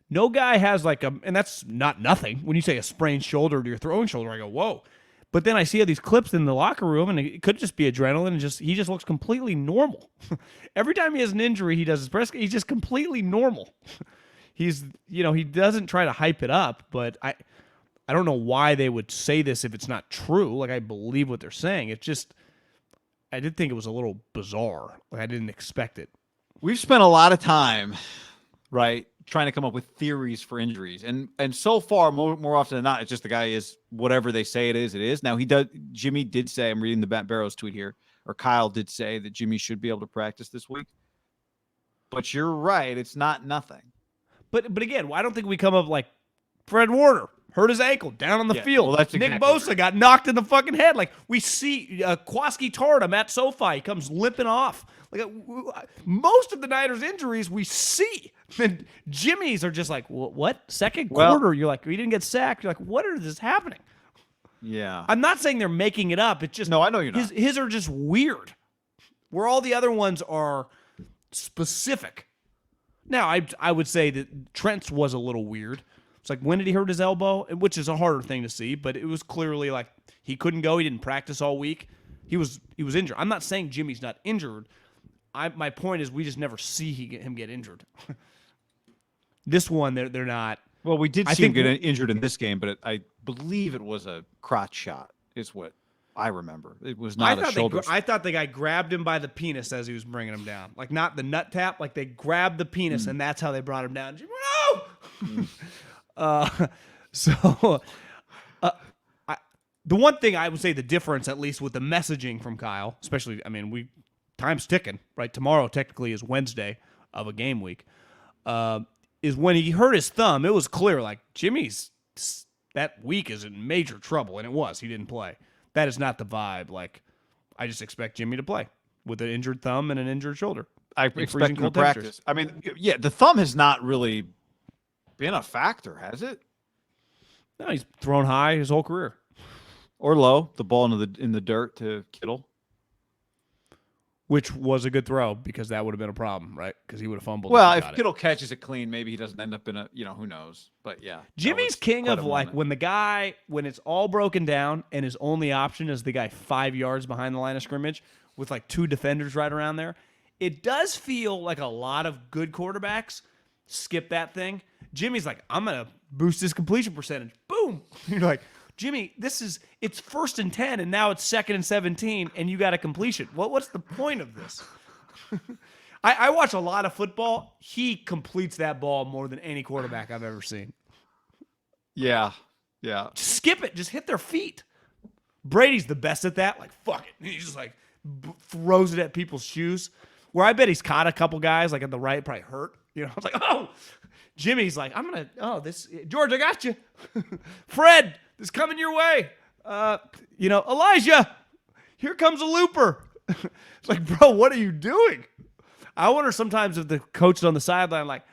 no guy has and that's not nothing. When you say a sprained shoulder to your throwing shoulder, I go, whoa. But then I see these clips in the locker room, and it could just be adrenaline, and he just looks completely normal. Every time he has an injury, he does his press. He's just completely normal. He doesn't try to hype it up, but I don't know why they would say this if it's not true. Like, I believe what they're saying. It's just, I did think it was a little bizarre. Like, I didn't expect it. We've spent a lot of time, right, trying to come up with theories for injuries. And so far, more often than not, it's just the guy is whatever they say it is. Now, Jimmy did say, I'm reading the Matt Barrows tweet here, or Kyle did say that Jimmy should be able to practice this week. But you're right, it's not nothing. But again, I don't think we come up like Fred Warner hurt his ankle down on the field. Well, Nick Bosa got knocked in the fucking head. Like, we see Kwaski Tarda at SoFi. He comes limping off. Like, most of the Niners' injuries we see. And Jimmy's are just like, what? Second quarter, you're like, we didn't get sacked. You're like, what is happening? Yeah. I'm not saying they're making it up. It's just, no, I know you're not. His are just weird. Where all the other ones are specific. Now, I would say that Trent's was a little weird. It's like, when did he hurt his elbow? Which is a harder thing to see, but it was clearly like he couldn't go. He didn't practice all week. He was injured. I'm not saying Jimmy's not injured. My point is we just never see him get injured. This one, they're not. Well, we did see him get injured in this game, but I believe it was a crotch shot is what I remember. It was not a shoulder. I thought the guy grabbed him by the penis as he was bringing him down. Like, not the nut tap. Like, they grabbed the penis, and that's how they brought him down. No! The one thing I would say the difference, at least with the messaging from Kyle, especially, I mean, time's ticking, right? Tomorrow technically is Wednesday of a game week. Is when he hurt his thumb, it was clear, like, Jimmy's that week is in major trouble, and it was. He didn't play. That is not the vibe. Like, I just expect Jimmy to play with an injured thumb and an injured shoulder. I expect him to practice. I mean, yeah, the thumb has not really been a factor, has it? No, he's thrown high his whole career. Or low, the ball in the dirt to Kittle. Which was a good throw because that would have been a problem, right? Because he would have fumbled. Well, if Kittle catches it clean, maybe he doesn't end up in who knows. But yeah. Jimmy's king of like when it's all broken down and his only option is the guy 5 yards behind the line of scrimmage with like 2 defenders right around there. It does feel like a lot of good quarterbacks skip that thing. Jimmy's like, I'm going to boost his completion percentage. Boom. You're like, Jimmy, it's 1st and 10, and now it's 2nd and 17, and you got a completion. What's the point of this? I watch a lot of football. He completes that ball more than any quarterback I've ever seen. Yeah. Just skip it. Just hit their feet. Brady's the best at that. Like, fuck it. He just like throws it at people's shoes. Where I bet he's caught a couple guys like at the right, probably hurt. I was like, oh. Jimmy's like, George, I got you. Fred, this coming your way. Elijah, here comes a looper. It's like, bro, what are you doing? I wonder sometimes if the coach is on the sideline like,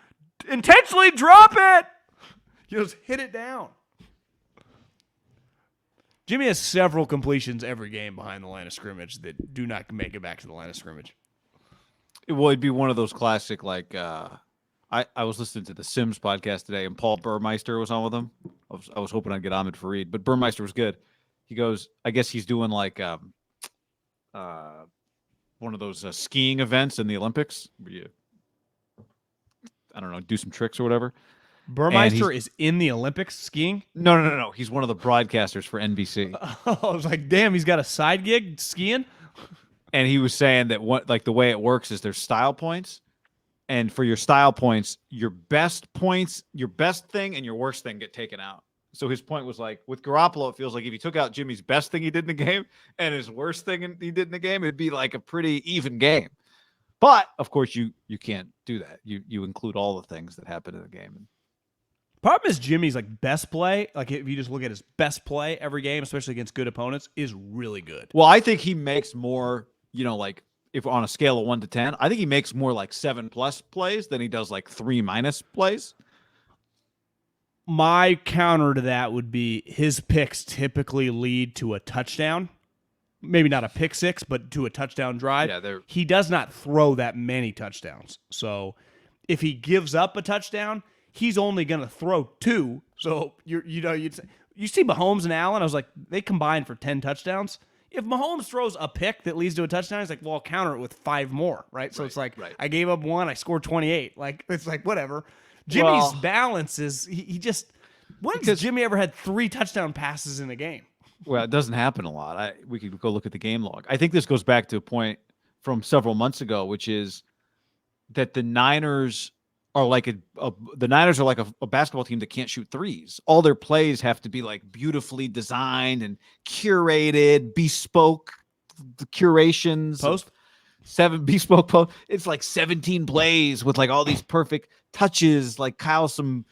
intentionally drop it. Just hit it down. Jimmy has several completions every game behind the line of scrimmage that do not make it back to the line of scrimmage. Well, it'd be one of those classic, like, I was listening to the Sims podcast today, and Paul Burmeister was on with him. I was hoping I'd get Ahmed Fareed, but Burmeister was good. He goes, I guess he's doing like one of those skiing events in the Olympics where you, I don't know, do some tricks or whatever. Burmeister is in the Olympics skiing? No. He's one of the broadcasters for NBC. I was like, damn, he's got a side gig skiing? And he was saying that the way it works is there's style points. And for your style points, your best thing and your worst thing get taken out. So his point was like, with Garoppolo, it feels like if you took out Jimmy's best thing he did in the game and his worst thing he did in the game, it'd be like a pretty even game. But of course, you can't do that. You include all the things that happen in the game. Problem is Jimmy's like best play, like if you just look at his best play every game, especially against good opponents, is really good. Well, I think he makes more, like if on a scale of 1 to 10, I think he makes more like 7+ plays than he does like 3- plays. My counter to that would be his picks typically lead to a touchdown. Maybe not a pick six, but to a touchdown drive. Yeah, he does not throw that many touchdowns. So if he gives up a touchdown, he's only going to throw 2. So you see Mahomes and Allen, I was like, they combined for 10 touchdowns. If Mahomes throws a pick that leads to a touchdown, he's like, well, I'll counter it with 5 more, right? So it's like, I gave up 1, I scored 28. Like, it's like, whatever. Jimmy's balance is, he just, when has Jimmy ever had 3 touchdown passes in a game? Well, it doesn't happen a lot. We could go look at the game log. I think this goes back to a point from several months ago, which is that the Niners are like a basketball team that can't shoot threes. All their plays have to be like beautifully designed and curated, bespoke curations. Post? 7 bespoke post. It's like 17 plays with like all these perfect touches, like some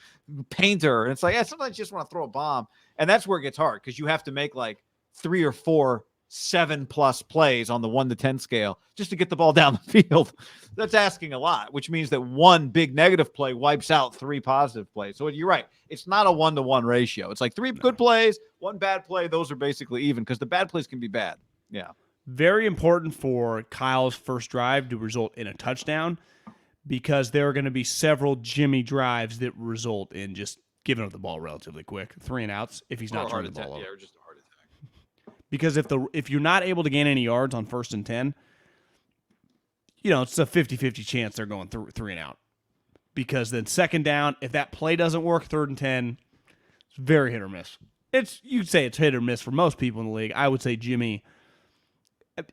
painter. And it's like, sometimes you just want to throw a bomb. And that's where it gets hard because you have to make like 3 or 4 7+ plays on the 1 to 10 scale just to get the ball down the field. That's asking a lot, which means that 1 big negative play wipes out 3 positive plays. So you're right. It's not a 1-to-1 ratio. It's like 3 good plays, 1 bad play. Those are basically even because the bad plays can be bad. Yeah. Very important for Kyle's first drive to result in a touchdown because there are going to be several Jimmy drives that result in just giving up the ball relatively quick, 3 and outs if he's not turning the ball over. Yeah, or just a heart attack. Because if you're not able to gain any yards on 1st and 10, it's a 50-50 chance they're going through 3 and out. Because then 2nd down, if that play doesn't work, 3rd and 10, it's very hit or miss. You'd say it's hit or miss for most people in the league. I would say Jimmy,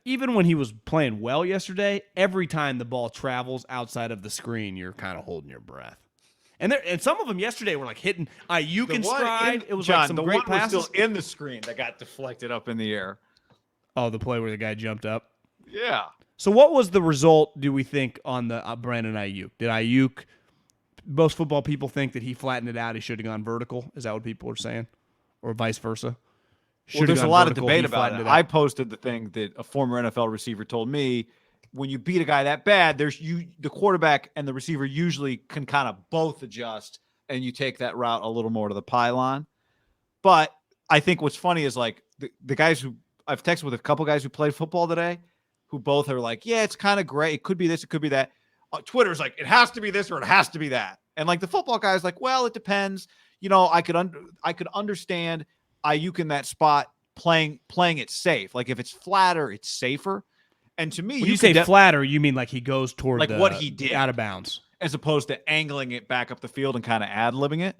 even when he was playing well yesterday, every time the ball travels outside of the screen, you're kind of holding your breath. And some of them yesterday were like hitting Ayuk in stride. It was John, like some great passes. Was still in the screen that got deflected up in the air. Oh, the play where the guy jumped up? Yeah. So what was the result, do we think, on the Brandon Ayuk? Did Ayuk, most football people think that he flattened it out, he should have gone vertical? Is that what people are saying? Or vice versa? Well, there's a lot of debate about it. I posted the thing that a former NFL receiver told me. When you beat a guy that bad, the quarterback and the receiver usually can kind of both adjust, and you take that route a little more to the pylon. But I think what's funny is like the guys who I've texted with a couple guys who played football today, who both are like, yeah, it's kind of great. It could be this, it could be that. Twitter's like, it has to be this or it has to be that. And like the football guy's like, well, it depends. I could understand Ayuk in that spot playing it safe. Like if it's flatter, it's safer. And to me, when you say flatter, you mean like he goes toward like what he did out of bounds, as opposed to angling it back up the field and kind of ad-libbing it.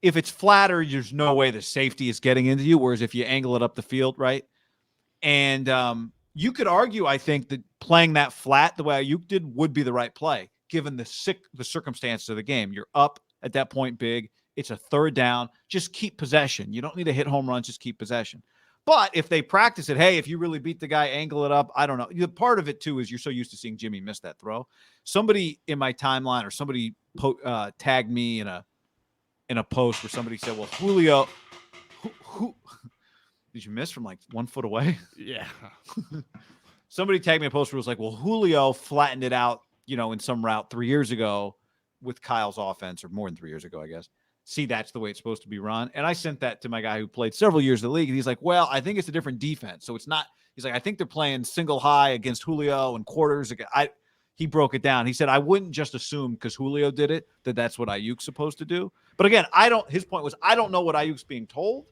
If it's flatter, there's no way the safety is getting into you. Whereas if you angle it up the field, right? And you could argue, I think, that playing that flat the way Ayuk did would be the right play, given the circumstances of the game. You're up at that point big. It's a 3rd down. Just keep possession. You don't need to hit home runs. Just keep possession. But if they practice it, hey, if you really beat the guy, angle it up. I don't know. The part of it, too, is you're so used to seeing Jimmy miss that throw. Somebody in my timeline or somebody tagged me in a post where somebody said, well, Julio, who did you miss from like 1 foot away? Yeah. Somebody tagged me a post where it was like, well, Julio flattened it out, in some route 3 years ago with Kyle's offense, or more than 3 years ago, I guess. See, that's the way it's supposed to be run. And I sent that to my guy who played several years in the league. And he's like, well, I think it's a different defense. So it's not, he's like, I think they're playing single high against Julio and quarters. He broke it down. He said, I wouldn't just assume because Julio did it, that's what Ayuk's supposed to do. But again, his point was, I don't know what Ayuk's being told.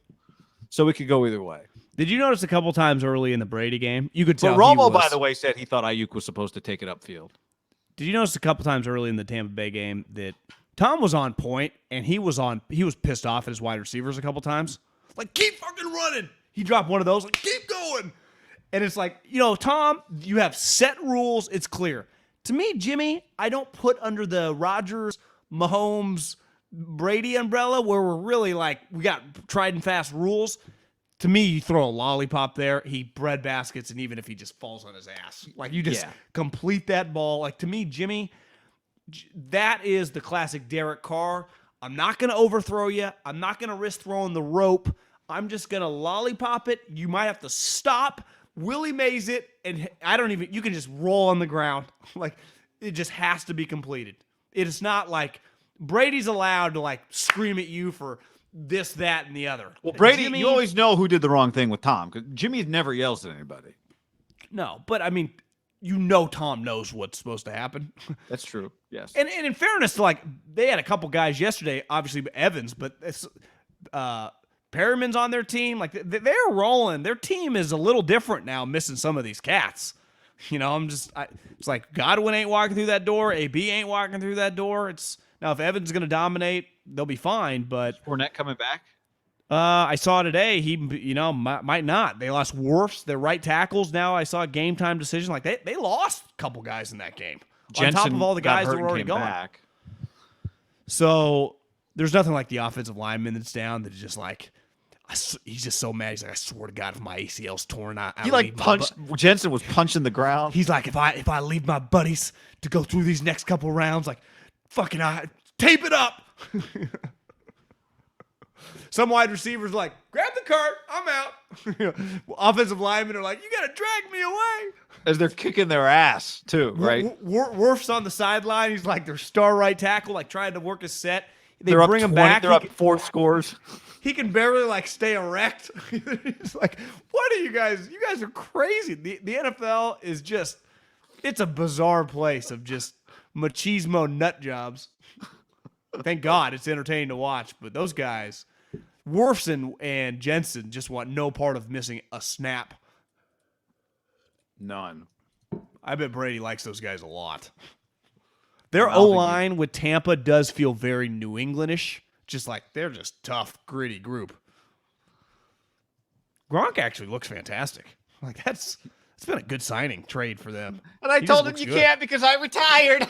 So it could go either way. Did you notice a couple times early in the Brady game? You could tell. But Romo, by the way, said he thought Ayuk was supposed to take it upfield. Did you notice a couple times early in the Tampa Bay game that Tom was on point, and he was pissed off at his wide receivers a couple times. Like, keep fucking running. He dropped one of those, like, keep going. And it's like, Tom, you have set rules. It's clear. To me, Jimmy, I don't put under the Rodgers, Mahomes, Brady umbrella where we're really like, we got tried and fast rules. To me, you throw a lollipop there, he bread baskets, and even if he just falls on his ass, like you just complete that ball. Like to me, Jimmy, that is the classic Derek Carr. I'm not going to overthrow you. I'm not going to risk throwing the rope. I'm just going to lollipop it. You might have to stop, Willie Mays it, and you can just roll on the ground. Like, it just has to be completed. It is not like Brady's allowed to, like, scream at you for this, that, and the other. Well, Brady, you always know who did the wrong thing with Tom, because Jimmy never yells at anybody. No, but, I mean, Tom knows what's supposed to happen. That's true, yes. And in fairness, like, they had a couple guys yesterday, obviously Evans, but it's Perriman's on their team. Like, they're rolling. Their team is a little different now, missing some of these cats. It's like Godwin ain't walking through that door. AB ain't walking through that door. Now, if Evans is going to dominate, they'll be fine, but Fournette coming back? I saw today he, might not. They lost Wirfs, their right tackles. Now I saw a game time decision. Like they lost a couple guys in that game. Jensen on top of all the guys that were already gone. Back. So there's nothing like the offensive lineman that's down that's just like, he's just so mad. He's like, I swear to God, if my ACL's torn, he like punched. Jensen was punching the ground. He's like, if I leave my buddies to go through these next couple rounds, like fucking tape it up. Some wide receivers are like, grab the cart, I'm out. Offensive linemen are like, you got to drag me away. As they're kicking their ass, too, right? Wirf's on the sideline. He's like their star right tackle, like trying to work his set. They're bring him back. They're up 4 scores. He can barely, like, stay erect. It's like, what are you guys? You guys are crazy. The NFL is just, it's a bizarre place of just machismo nut jobs. Thank God it's entertaining to watch, but those guys, Wirfs and Jensen, just want no part of missing a snap. None. I bet Brady likes those guys a lot. Their O-line with Tampa does feel very New Englandish. Just like they're just tough, gritty group. Gronk actually looks fantastic. Like it's been a good signing trade for them. And I told him you can't because I retired.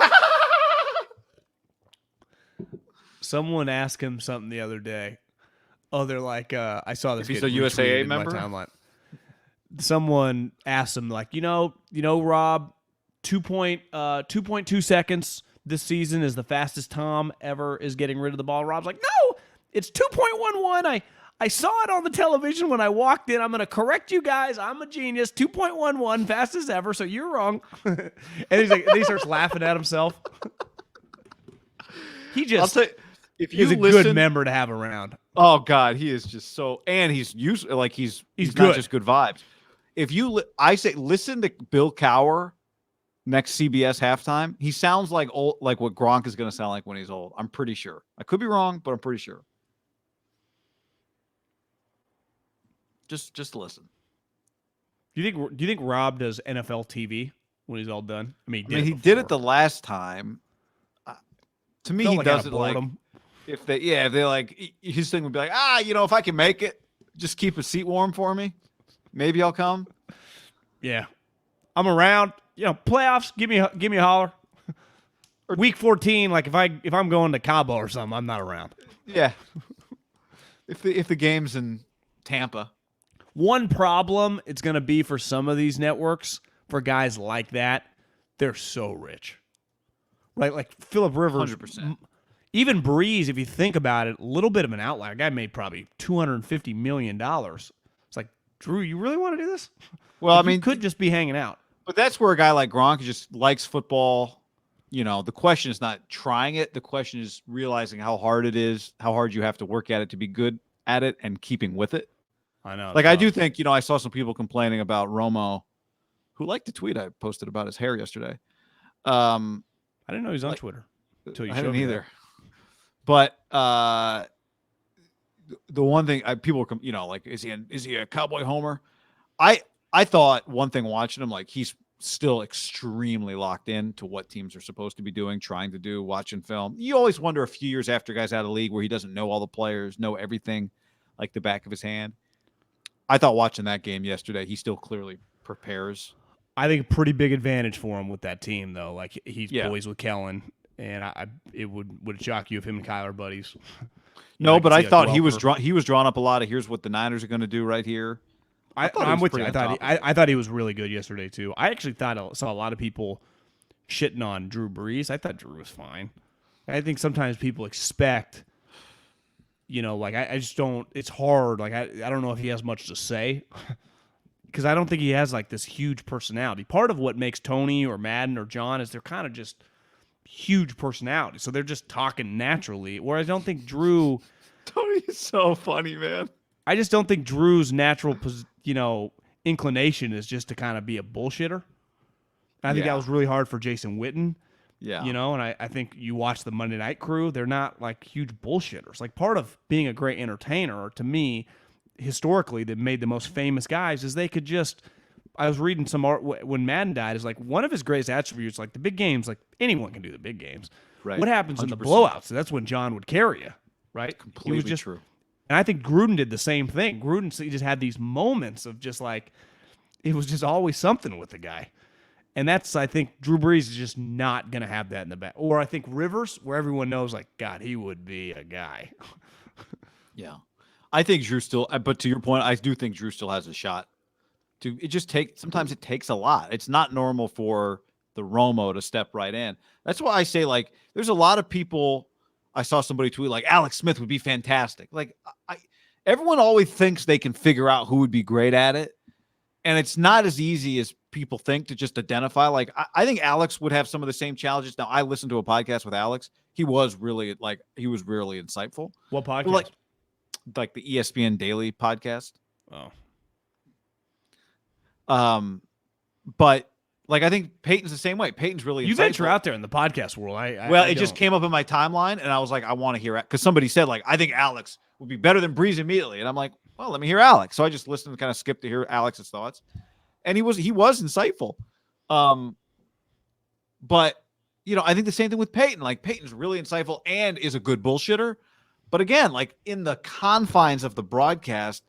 Someone asked him something the other day. Oh, they're like, I saw this. He's a USAA member. Someone asked him, like, Rob, 2.2 seconds this season is the fastest Tom ever is getting rid of the ball. Rob's like, no, it's 2.11. I saw it on the television when I walked in. I'm going to correct you guys. I'm a genius. 2.11, fastest ever. So you're wrong. And he's like, he starts laughing at himself. He just. He's a good member to have around. Oh God, he is just so, and he's used like he's not just good vibes. If you, I say, listen to Bill Cowher next CBS halftime. He sounds like old, like what Gronk is going to sound like when he's old. I'm pretty sure. I could be wrong, but I'm pretty sure. Just listen. Do you think Rob does NFL TV when he's all done? I mean, he did it the last time. To me, he does it like. If they like, his thing would be like, if I can make it, just keep a seat warm for me. Maybe I'll come. Yeah. I'm around, playoffs, give me a holler. Or week 14, like if I'm going to Cabo or something, I'm not around. Yeah. if the game's in Tampa. One problem it's going to be for some of these networks, for guys like that, they're so rich. Right? Like Phillip Rivers. 100%. Even Breeze, if you think about it, a little bit of an outlier. Guy made probably $250 million. It's like, Drew, you really want to do this? Well, like, you could just be hanging out. But that's where a guy like Gronk just likes football. The question is not trying it. The question is realizing how hard it is, how hard you have to work at it to be good at it and keeping with it. I know. Like, I do think, I saw some people complaining about Romo, who liked the tweet I posted about his hair yesterday. I didn't know he was on Twitter until you I showed didn't me either. That. But the one thing people like, is he a Cowboy homer? I thought one thing watching him, like he's still extremely locked in to what teams are supposed to be doing, trying to do, watching film. You always wonder a few years after guys out of the league where he doesn't know all the players, know everything like the back of his hand. I thought watching that game yesterday, he still clearly prepares. I think a pretty big advantage for him with that team, though. Like, he's boys with Kellen, and it would shock you if him and Kyler buddies. No, but I thought he was drawn up a lot of here's what the Niners are going to do right here. I'm with you. I thought he was really good yesterday too. I actually saw a lot of people shitting on Drew Brees. I thought Drew was fine. I think sometimes people expect, like I just don't. It's hard. Like I don't know if he has much to say because I don't think he has like this huge personality. Part of what makes Tony or Madden or John is they're kind of just huge personality, so they're just talking naturally. Whereas I don't think Drew. Tony is so funny, man. I just don't think Drew's natural, inclination is just to kind of be a bullshitter. I think that was really hard for Jason Witten. Yeah. And I think you watch the Monday Night Crew, they're not like huge bullshitters. Like part of being a great entertainer, to me, historically, that made the most famous guys is they could just. I was reading some art when Madden died. Is like one of his greatest attributes, like the big games. Like anyone can do the big games. Right. What happens 100%. In the blowouts? So that's when John would carry you. Right. Completely true. And I think Gruden did the same thing. Gruden just had these moments of just like, it was just always something with the guy. And that's, I think, Drew Brees is just not going to have that in the back. Or I think Rivers, where everyone knows, like, God, he would be a guy. Yeah. I think Drew still, but to your point, I do think Drew still has a shot. Sometimes it takes a lot. It's not normal for the Romo to step right in. That's why I say, like, there's a lot of people. I saw somebody tweet like Alex Smith would be fantastic. Like everyone always thinks they can figure out who would be great at it. And it's not as easy as people think to just identify. Like I think Alex would have some of the same challenges. Now I listened to a podcast with Alex. He was really insightful. What podcast? Like the ESPN Daily podcast. Oh. But like, I think Peyton's the same way. Peyton's really You venture out there in the podcast world. It just came up in my timeline, and I was like, I want to hear it. Because somebody said, like, I think Alex would be better than Breeze immediately. And I'm like, well, let me hear Alex. So I just listened and kind of skipped to hear Alex's thoughts. And he was insightful. But, I think the same thing with Peyton. Like, Peyton's really insightful and is a good bullshitter. But again, like, in the confines of the broadcast,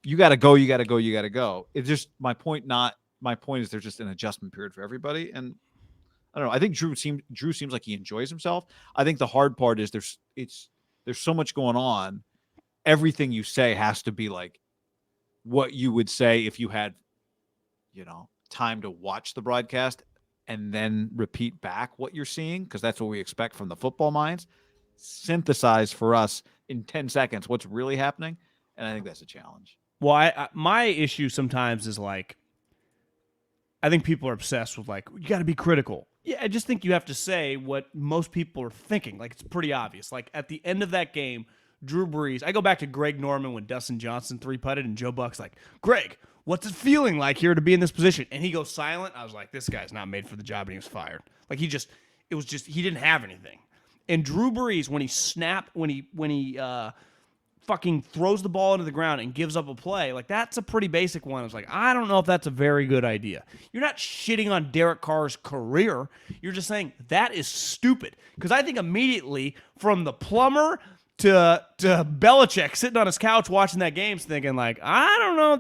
you got to go. It's just my point is there's just an adjustment period for everybody. And I don't know. I think Drew seems like he enjoys himself. I think the hard part is there's so much going on. Everything you say has to be like what you would say if you had, time to watch the broadcast and then repeat back what you're seeing. Cause that's what we expect from the football minds. Synthesize for us in 10 seconds what's really happening. And I think that's a challenge. Well, my issue sometimes is like, I think people are obsessed with like, you got to be critical. Yeah, I just think you have to say what most people are thinking. Like, it's pretty obvious. Like, at the end of that game, Drew Brees, I go back to Greg Norman when Dustin Johnson 3-putted and Joe Buck's like, Greg, what's it feeling like here to be in this position? And he goes silent. I was like, this guy's not made for the job, and he was fired. Like, he didn't have anything. And Drew Brees, when he fucking throws the ball into the ground and gives up a play, like that's a pretty basic one. I was like, I don't know if that's a very good idea. You're not shitting on Derek Carr's career. You're just saying that is stupid. Because I think immediately from the plumber to Belichick sitting on his couch watching that game thinking like, I don't know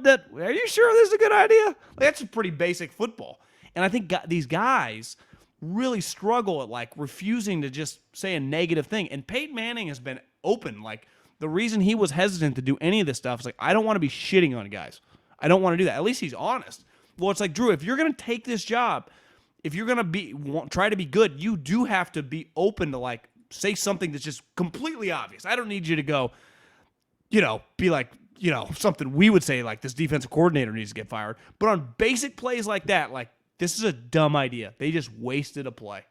are you sure this is a good idea? Like, that's a pretty basic football. And I think these guys really struggle at like refusing to just say a negative thing. And Peyton Manning has been open. Like, the reason he was hesitant to do any of this stuff is like, I don't want to be shitting on guys. I don't want to do that. At least he's honest. Well, it's like, Drew, if you're going to take this job, if you're going to try to be good, you do have to be open to like say something that's just completely obvious. I don't need you to go, be like, something we would say like this defensive coordinator needs to get fired. But on basic plays like that, like this is a dumb idea. They just wasted a play.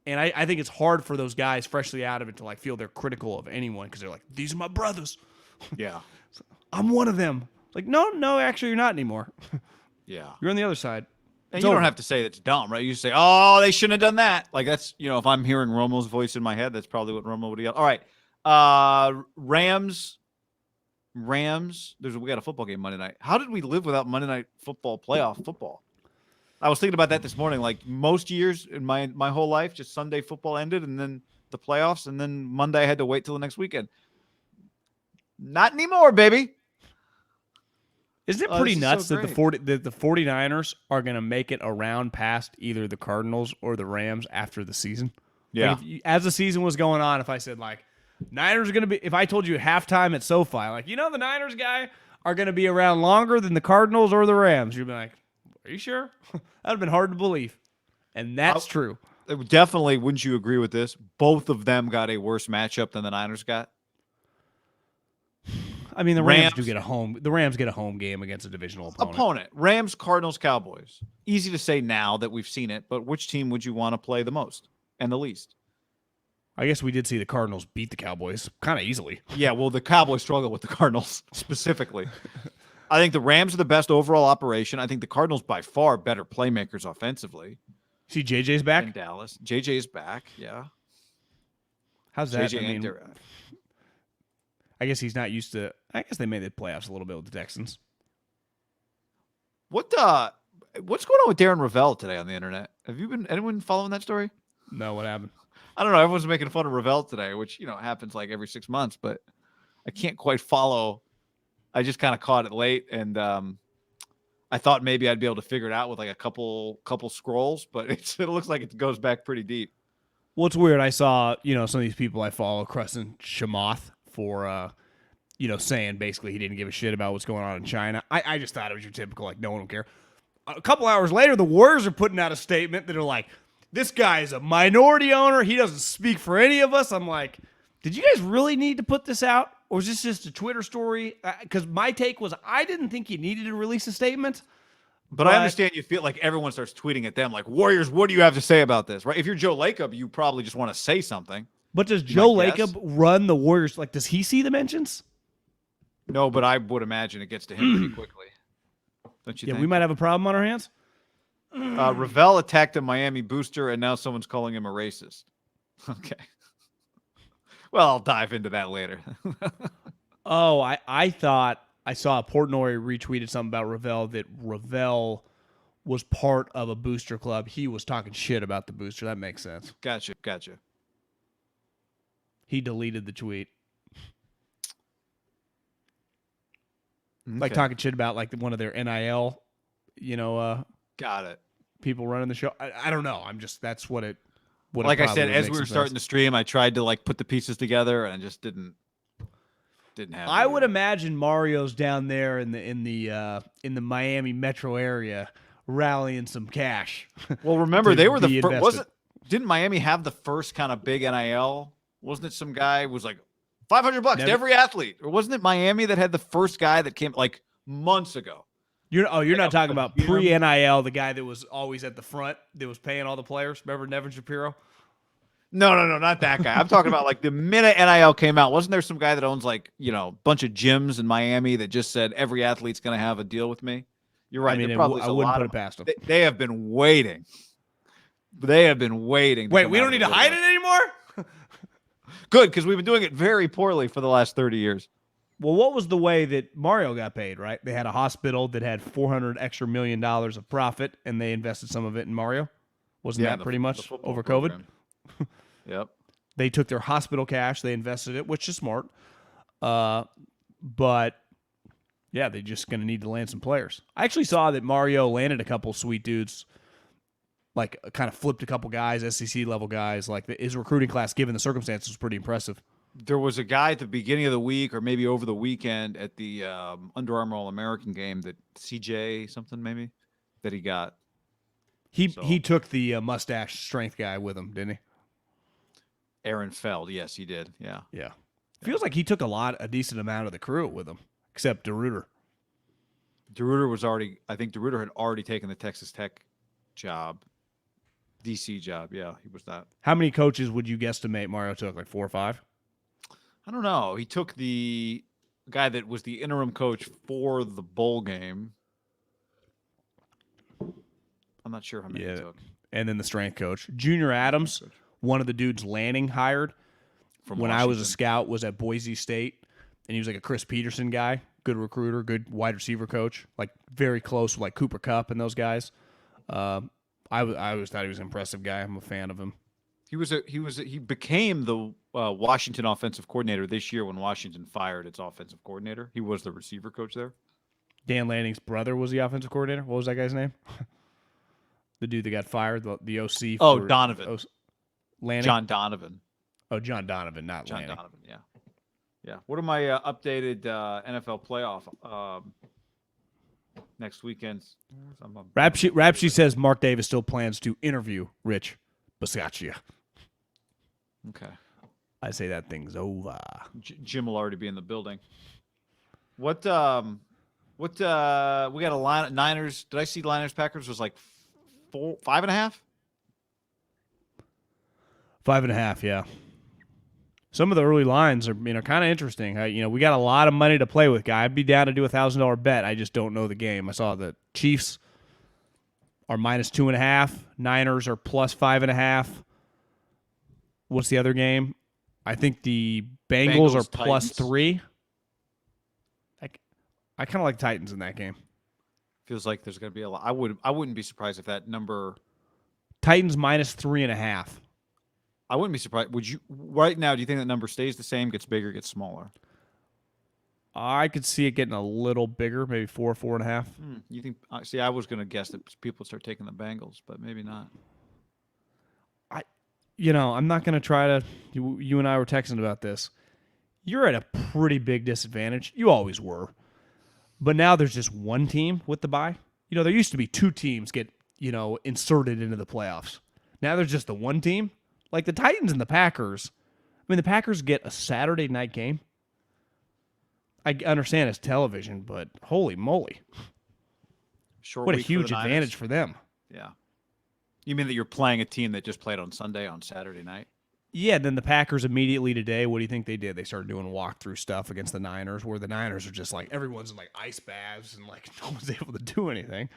And I think it's hard for those guys freshly out of it to like feel they're critical of anyone because they're like, these are my brothers. Yeah. I'm one of them. Like, no, actually you're not anymore. Yeah. You're on the other side. And you don't have to say that's dumb, right? You just say, oh, they shouldn't have done that. Like that's, if I'm hearing Romo's voice in my head, that's probably what Romo would yell. All right. Rams. We got a football game Monday night. How did we live without Monday Night Football playoff football? I was thinking about that this morning. Like most years in my whole life, just Sunday football ended and then the playoffs, and then Monday I had to wait till the next weekend. Not anymore, baby. Isn't it pretty nuts so that the 49ers are going to make it around past either the Cardinals or the Rams after the season? Yeah. Like as the season was going on, if I said like Niners are going to be, if I told you at halftime at SoFi, like, the Niners guy are going to be around longer than the Cardinals or the Rams, you'd be like, are you sure? That would have been hard to believe. And that's true. Definitely, wouldn't you agree with this? Both of them got a worse matchup than the Niners got. I mean, the Rams do get a home. The Rams get a home game against a divisional opponent. Rams, Cardinals, Cowboys. Easy to say now that we've seen it, but which team would you want to play the most and the least? I guess we did see the Cardinals beat the Cowboys kind of easily. Yeah, well, the Cowboys struggle with the Cardinals specifically. I think the Rams are the best overall operation. I think the Cardinals by far better playmakers offensively. See, JJ's back in Dallas. JJ's back. Yeah. How's that? JJ I guess he's not used to. I guess they made the playoffs a little bit with the Texans. What's going on with Darren Ravel today on the internet? Anyone following that story? No, what happened? I don't know. Everyone's making fun of Ravel today, which happens like every 6 months, but I can't quite follow. I just kind of caught it late, and I thought maybe I'd be able to figure it out with like a couple scrolls, but it looks like it goes back pretty deep. Well, it's weird. I saw some of these people I follow Crescent Chamath for saying basically he didn't give a shit about what's going on in China. I just thought it was your typical like no one will care. A couple hours later, the Warriors are putting out a statement that are like, this guy is a minority owner. He doesn't speak for any of us. I'm like, did you guys really need to put this out? Or is this just a Twitter story? Because my take was I didn't think you needed to release a statement. But I understand you feel like everyone starts tweeting at them like, Warriors, what do you have to say about this? Right? If you're Joe Lacob, you probably just want to say something. But does Joe Lacob run the Warriors? Like, does he see the mentions? No, but I would imagine it gets to him pretty quickly. Don't you think? We might have a problem on our hands. Ravel attacked a Miami booster, and now someone's calling him a racist. Okay. Well, I'll dive into that later. Oh, I thought I saw Portnoy retweeted something about Ravel, that Ravel was part of a booster club. He was talking shit about the booster. That makes sense. Gotcha. He deleted the tweet. Okay. Like talking shit about like one of their NIL, got it. People running the show. I don't know. That's what it. Like I said, as we were starting to stream, I tried to like put the pieces together, and I just didn't have. I would imagine Mario's down there in the Miami metro area rallying some cash. Well, remember they were the first. Didn't Miami have the first kind of big NIL? Wasn't it some guy was like $500 to every athlete? Or wasn't it Miami that had the first guy that came like months ago? You're not talking about pre-NIL, the guy that was always at the front that was paying all the players. Remember Nevin Shapiro? No, not that guy. I'm talking about like the minute NIL came out. Wasn't there some guy that owns like, a bunch of gyms in Miami that just said every athlete's going to have a deal with me? You're right. I wouldn't put it past them. They have been waiting. Wait, we don't need to hide it anymore? Good, because we've been doing it very poorly for the last 30 years. Well, what was the way that Mario got paid, right? They had a hospital that had $400 million of profit, and they invested some of it in Mario. Wasn't that pretty much over COVID? Yep. They took their hospital cash, they invested it, which is smart. But, yeah, they're just going to need to land some players. I actually saw that Mario landed a couple sweet dudes, like kind of flipped a couple guys, SEC-level guys. Like his recruiting class, given the circumstances, was pretty impressive. There was a guy at the beginning of the week or maybe over the weekend at the Under Armour All-American game that CJ something maybe that he got. He took the mustache strength guy with him, didn't he? Aaron Feld. Yes, he did. Yeah. Yeah. Feels like he took a decent amount of the crew with him, except DeRuiter. I think DeRuiter had already taken the Texas Tech job, DC job. Yeah, he was that. How many coaches would you guesstimate Mario took? Like 4 or 5? I don't know. He took the guy that was the interim coach for the bowl game. I'm not sure how many he took. And then the strength coach. Junior Adams, one of the dudes Lanning hired from when Washington. I was a scout, was at Boise State, and he was like a Chris Peterson guy, good recruiter, good wide receiver coach, like very close with like Cooper Kupp and those guys. I always thought he was an impressive guy. I'm a fan of him. He became the Washington offensive coordinator this year when Washington fired its offensive coordinator. He was the receiver coach there. Dan Lanning's brother was the offensive coordinator. What was that guy's name? The dude that got fired, the OC. Oh, Donovan. Lanning? John Donovan. Oh, John Donovan, not John Lanning. Donovan, yeah. Yeah. What are my updated NFL playoff next weekend? Rapshi says Mark Davis still plans to interview Rich Bisaccia. Okay. I say that thing's over. Jim will already be in the building. We got a line Niners. Did I see Niners Packers was like 5.5? 5.5, yeah. Some of the early lines are kind of interesting. We got a lot of money to play with, guy. I'd be down to do $1,000 bet. I just don't know the game. I saw the Chiefs are -2.5. Niners are +5.5. What's the other game? I think the Bengals are +3. I kind of like Titans in that game. Feels like there's going to be a lot. I wouldn't be surprised if that number. Titans -3.5. I wouldn't be surprised. Would you right now? Do you think that number stays the same, gets bigger, gets smaller? I could see it getting a little bigger, maybe 4.5. You think? See, I was going to guess that people start taking the Bengals, but maybe not. I'm not going to try to. You and I were texting about this. You're at a pretty big disadvantage. You always were, but now there's just one team with the bye. There used to be two teams get inserted into the playoffs. Now there's just the one team. Like the Titans and the Packers. I mean, the Packers get a Saturday night game. I understand it's television, but holy moly. What a huge advantage for them. Yeah. You mean that you're playing a team that just played on Sunday on Saturday night? Yeah, then the Packers immediately today, what do you think they did? They started doing walkthrough stuff against the Niners, where the Niners are just like, everyone's in like ice baths and like no one's able to do anything.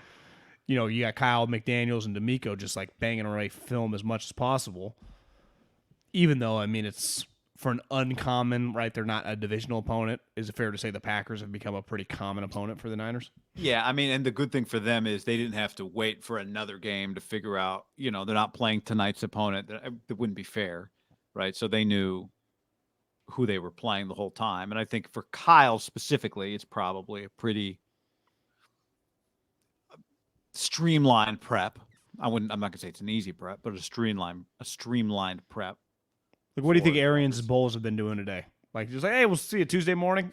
You got Kyle McDaniels and D'Amico just like banging away film as much as possible. Even though, it's for an uncommon, right? They're not a divisional opponent. Is it fair to say the Packers have become a pretty common opponent for the Niners? Yeah, and the good thing for them is they didn't have to wait for another game to figure out, they're not playing tonight's opponent. That wouldn't be fair, right? So they knew who they were playing the whole time. And I think for Kyle specifically, it's probably a pretty streamlined prep. I'm not going to say it's an easy prep, but a streamlined prep. Like, what do you think Arians' Bulls have been doing today? Like, just like, hey, we'll see you Tuesday morning.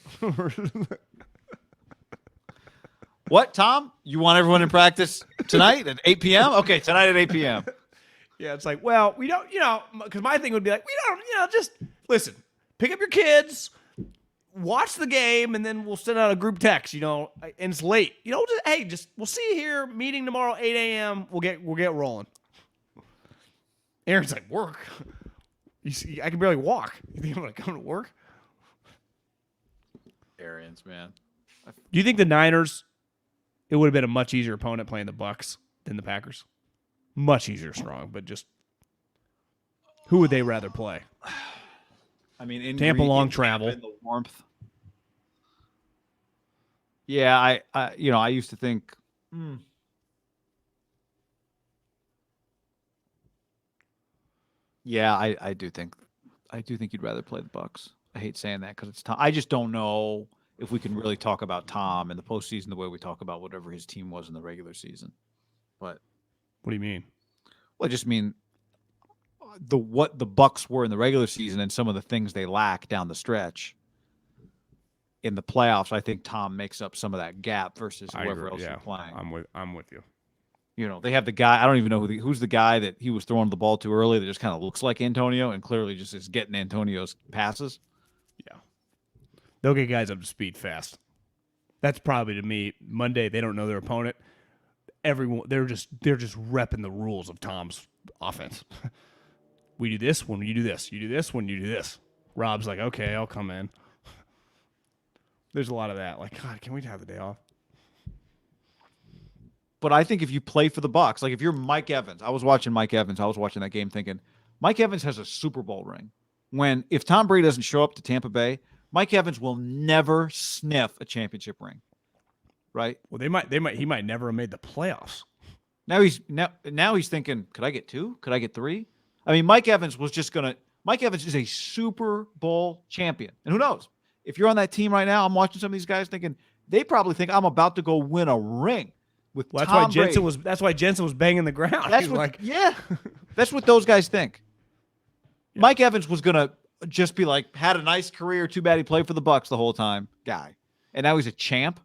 What, Tom? You want everyone in practice tonight at 8 p.m.? Okay, tonight at 8 p.m. Yeah, it's like, well, we don't, because my thing would be like, we don't, just listen, pick up your kids, watch the game, and then we'll send out a group text, and it's late. We'll see you here, meeting tomorrow, 8 a.m. We'll get rolling. Aaron's like, work? You see, I can barely walk. You think I'm going to come to work? Arians, man. Do you think the Niners, it would have been a much easier opponent playing the Bucks than the Packers? Much easier, strong, but just who would they rather play? In Tampa long travel. In the warmth. Yeah, I used to think. Yeah, I do think you'd rather play the Bucks. I hate saying that because it's Tom. I just don't know if we can really talk about Tom in the postseason the way we talk about whatever his team was in the regular season. But what do you mean? Well, I just mean what the Bucks were in the regular season and some of the things they lack down the stretch. In the playoffs, I think Tom makes up some of that gap versus whoever else is playing. I'm with you. They have the guy. I don't even know who's the guy that he was throwing the ball to early that just kind of looks like Antonio and clearly just is getting Antonio's passes. Yeah, they'll get guys up to speed fast. That's probably, to me, Monday. They don't know their opponent. Everyone, they're just repping the rules of Tom's offense. We do this when you do this. You do this when you do this. Rob's like, okay, I'll come in. There's a lot of that. Like, God, can we have the day off? But I think if you play for the Bucks, like if you're Mike Evans, I was watching Mike Evans. I was watching that game thinking, Mike Evans has a Super Bowl ring. If Tom Brady doesn't show up to Tampa Bay, Mike Evans will never sniff a championship ring. Right? Well, he might never have made the playoffs. Now he's thinking, could I get 2? Could I get 3? I mean, Mike Evans is a Super Bowl champion. And who knows? If you're on that team right now, I'm watching some of these guys thinking they probably think I'm about to go win a ring with Well, Tom Brady. That's why Jensen was banging the ground. That's what, that's what those guys think. Yeah. Mike Evans was gonna just be like, had a nice career. Too bad he played for the Bucs the whole time, guy. And now he's a champ.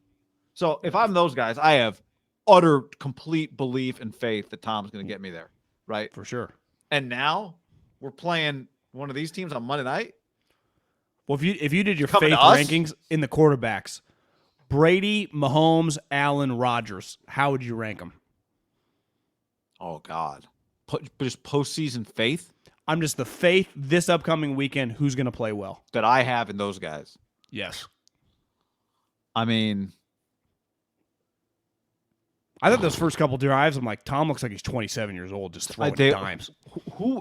So if I'm those guys, I have utter, complete belief and faith that Tom's gonna get me there, right? For sure. And now we're playing one of these teams on Monday night. Well, if you did your faith rankings in the quarterbacks, Brady, Mahomes, Allen, Rodgers, how would you rank them? Oh, God. Just postseason faith? I'm just the faith this upcoming weekend, who's going to play well? That I have in those guys. Yes. I mean, I thought those first couple drives, I'm like, Tom looks like he's 27 years old, just throwing dimes.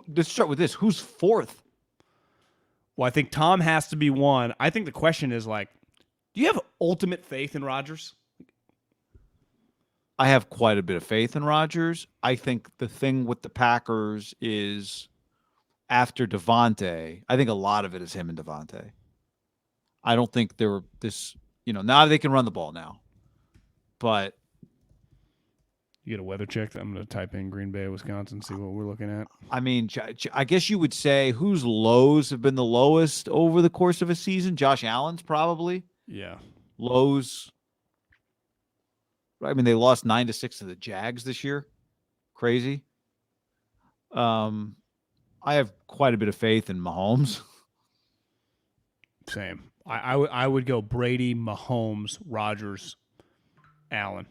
Let's start with this. Who's fourth? Well, I think Tom has to be one. I think the question is like, do you have ultimate faith in Rodgers? I have quite a bit of faith in Rodgers. I think the thing with the Packers is after Devontae, I think a lot of it is him and Devontae. I don't think they're this, now they can run the ball now. But you get a weather check? I'm going to type in Green Bay, Wisconsin, see what we're looking at. I mean, I guess you would say whose lows have been the lowest over the course of a season? Josh Allen's probably. Yeah. Lows. I mean, they lost 9-6 to the Jags this year. Crazy. I have quite a bit of faith in Mahomes. Same. I would go Brady, Mahomes, Rodgers, Allen.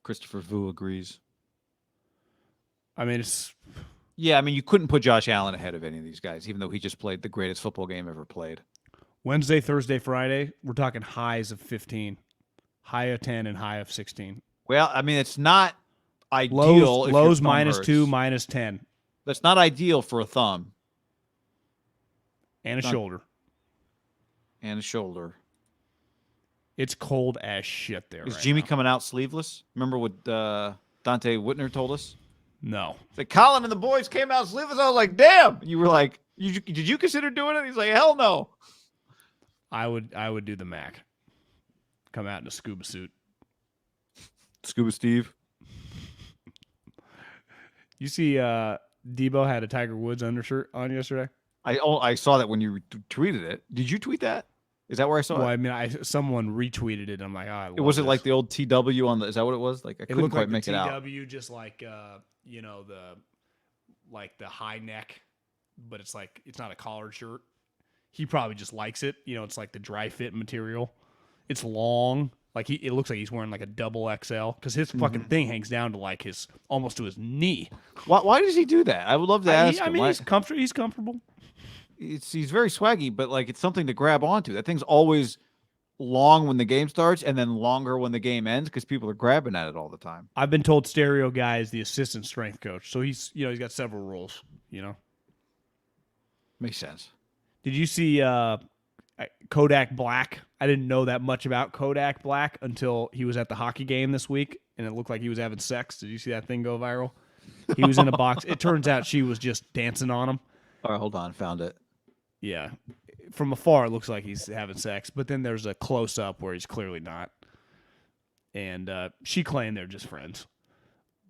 Christopher Vu agrees. I mean, you couldn't put Josh Allen ahead of any of these guys, even though he just played the greatest football game ever played. Wednesday, Thursday, Friday, we're talking highs of 15, high of 10, and high of 16. Well, I mean, it's not ideal. Lows -2, -10. That's not ideal for a thumb. And a shoulder. And a shoulder. It's cold as shit there. Is Jimmy coming out sleeveless? Remember what Dante Whitner told us? No. It's like Colin and the boys came out sleeveless. I was like, damn. You were like, did you consider doing it? He's like, hell no. I would do the Mac. Come out in a scuba suit. Scuba Steve. You see Debo had a Tiger Woods undershirt on yesterday? I saw that when you tweeted it. Did you tweet that? Is that where I saw it? Well, I mean, someone retweeted it. I'm like, oh, was it like the old TW on the? Is that what it was? Like I couldn't quite make it out. TW, just like the high neck, but it's like it's not a collared shirt. He probably just likes it. It's like the dry fit material. It's long. Like it looks like he's wearing like a double XL because his fucking thing hangs down to like almost to his knee. Why does he do that? I would love to ask him. I mean, he's comfortable. He's very swaggy, but like it's something to grab onto. That thing's always long when the game starts and then longer when the game ends because people are grabbing at it all the time. I've been told Stereo Guy is the assistant strength coach, so he's got several roles. Makes sense. Did you see Kodak Black? I didn't know that much about Kodak Black until he was at the hockey game this week, and it looked like he was having sex. Did you see that thing go viral? He was in a box. It turns out she was just dancing on him. All right, hold on. Found it. Yeah. From afar, it looks like he's having sex, but then there's a close-up where he's clearly not. And she claimed they're just friends.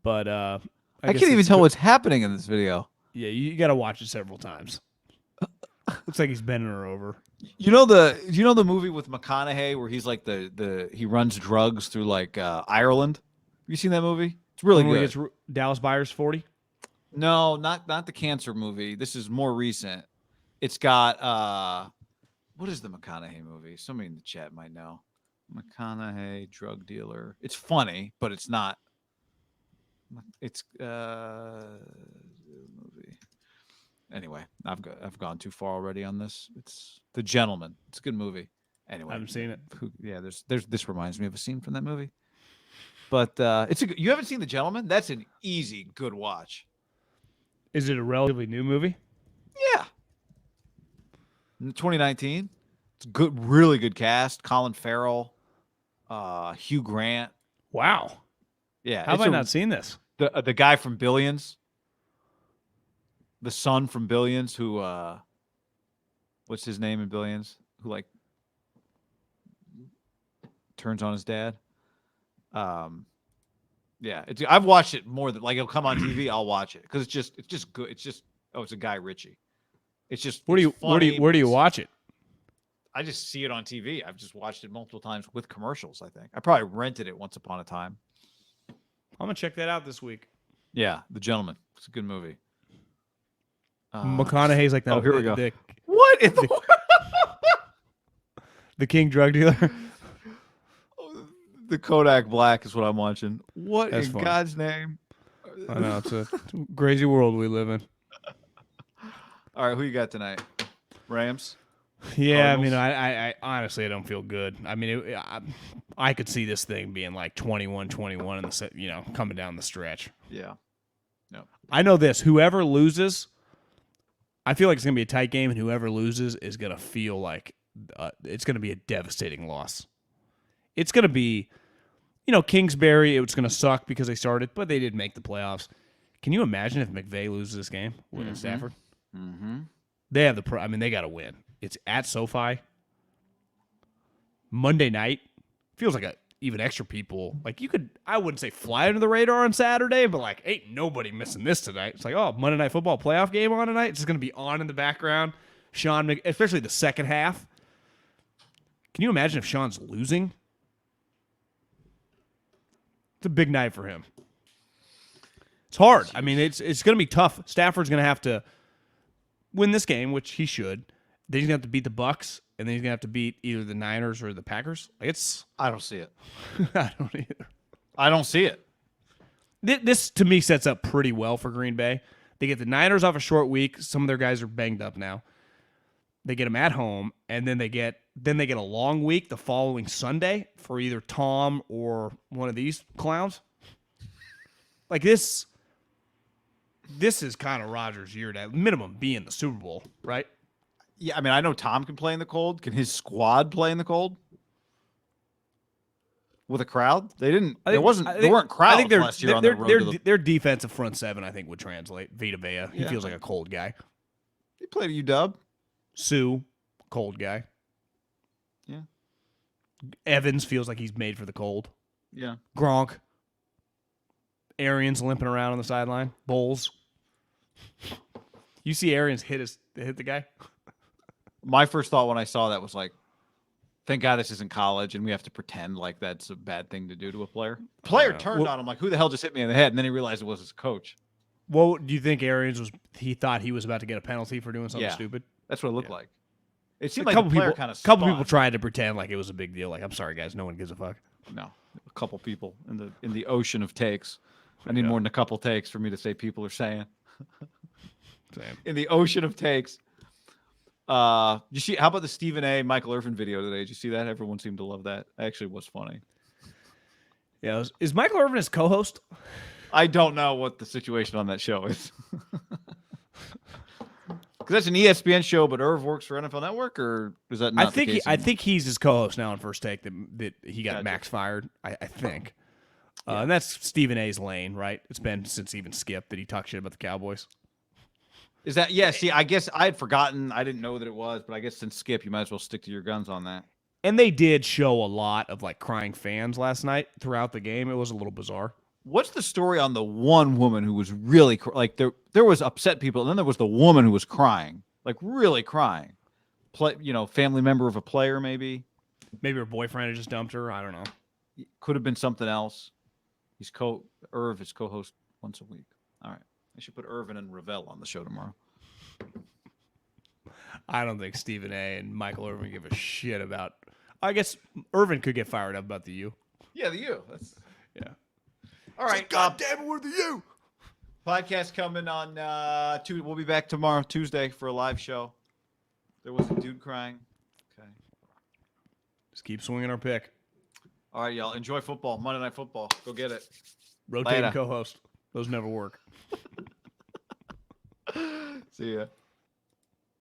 But I can't even tell what's happening in this video. Yeah, you got to watch it several times. Looks like he's bending her over. You know the movie with McConaughey where he's like he runs drugs through like Ireland? Have you seen that movie? It's really good. It's Dallas Buyers 40? No, not the cancer movie. This is more recent. It's got what is the McConaughey movie? Somebody in the chat might know. McConaughey drug dealer. It's funny, but it's not. It's movie. Anyway, I've gone too far already on this. It's The Gentleman. It's a good movie. Anyway, I haven't seen it. There's this reminds me of a scene from that movie. But you haven't seen The Gentleman? That's an easy good watch. Is it a relatively new movie? Yeah. 2019. It's good, really good cast. Colin Farrell, Hugh Grant. Wow. Yeah. How have I not seen this? The guy from Billions, the son from Billions, who what's his name in Billions? Who like turns on his dad. Yeah, I've watched it more than like it'll come on TV. I'll watch it because it's just good. It's just it's a Guy Ritchie. It's just Where do you watch it? I just see it on TV. I've just watched it multiple times with commercials. I think I probably rented it once upon a time. I'm gonna check that out this week. Yeah, The Gentleman. It's a good movie. McConaughey's like that. Oh, here we go. The, What in the the king drug dealer. The Kodak Black is what I'm watching. What That's in funny. God's name? I know it's a crazy world we live in. All right, who you got tonight? Rams. Yeah, Cardinals? I mean, I honestly I don't feel good. I mean, I could see this thing being like 21-21 in the coming down the stretch. Yeah. No. I know this. Whoever loses, I feel like it's gonna be a tight game, and whoever loses is gonna feel like it's gonna be a devastating loss. It's gonna be, Kingsbury. It was gonna suck because they started, but they did make the playoffs. Can you imagine if McVay loses this game with Stafford? Mm-hmm. They have they got to win. It's at SoFi. Monday night feels like even extra people. Like I wouldn't say fly under the radar on Saturday, but like ain't nobody missing this tonight. It's like, oh, Monday Night Football playoff game on tonight. It's just gonna be on in the background. Especially the second half. Can you imagine if Sean's losing? It's a big night for him. It's hard. I mean, it's going to be tough. Stafford's going to have to win this game, which he should. Then he's going to have to beat the Bucks, and then he's going to have to beat either the Niners or the Packers. I don't see it. I don't either. I don't see it. This to me sets up pretty well for Green Bay. They get the Niners off a short week. Some of their guys are banged up now. They get them at home, and then they get a long week the following Sunday for either Tom or one of these clowns. Like this is kind of Rodgers' year to minimum be in the Super Bowl, right? Yeah, I mean, I know Tom can play in the cold. Can his squad play in the cold with a crowd? They didn't. There weren't crowds last year on the road. Their defensive front seven, I think, would translate. Vita Vea, he feels like a cold guy. He played at UW. Sue, cold guy. Yeah. Evans feels like he's made for the cold. Yeah. Gronk. Arians limping around on the sideline. Bowles. You see Arians hit the guy? My first thought when I saw that was like, thank God this isn't college and we have to pretend like that's a bad thing to do to a player. Player turned on him like, who the hell just hit me in the head? And then he realized it was his coach. Well, do you think Arians he thought he was about to get a penalty for doing something stupid? That's what it looked like. It seemed A like the player kind of couple people tried to pretend like it was a big deal. Like, I'm sorry, guys, no one gives a fuck. No, a couple people in the ocean of takes. I need more than a couple takes for me to say people are saying. Same. In the ocean of takes. You see? How about the Stephen A. Michael Irvin video today? Did you see that? Everyone seemed to love that. Actually, was funny. Yeah, is Michael Irvin his co-host? I don't know what the situation on that show is. Because that's an ESPN show, but Irv works for NFL Network, or is that not the case? I think he's his co-host now on First Take. That he got Max fired. I think, and that's Stephen A.'s lane, right? It's been since even Skip that he talked shit about the Cowboys. Is that See, I guess I had forgotten. I didn't know that it was, but I guess since Skip, you might as well stick to your guns on that. And they did show a lot of like crying fans last night throughout the game. It was a little bizarre. What's the story on the one woman who was really like there was upset people, and then there was the woman who was crying, like really crying. Family member of a player, maybe. Maybe her boyfriend had just dumped her. I don't know. Could have been something else. Irv is co-host once a week. All right, I should put Irvin and Ravel on the show tomorrow. I don't think Stephen A. and Michael Irvin give a shit about. I guess Irvin could get fired up about the U. Yeah, the U. That's All right. God damn it, we're the U. Podcast coming on we'll be back tomorrow, Tuesday, for a live show. There was a dude crying. Okay. Just keep swinging our pick. All right, y'all. Enjoy football. Monday Night Football. Go get it. Rotating co-host. Those never work. See ya.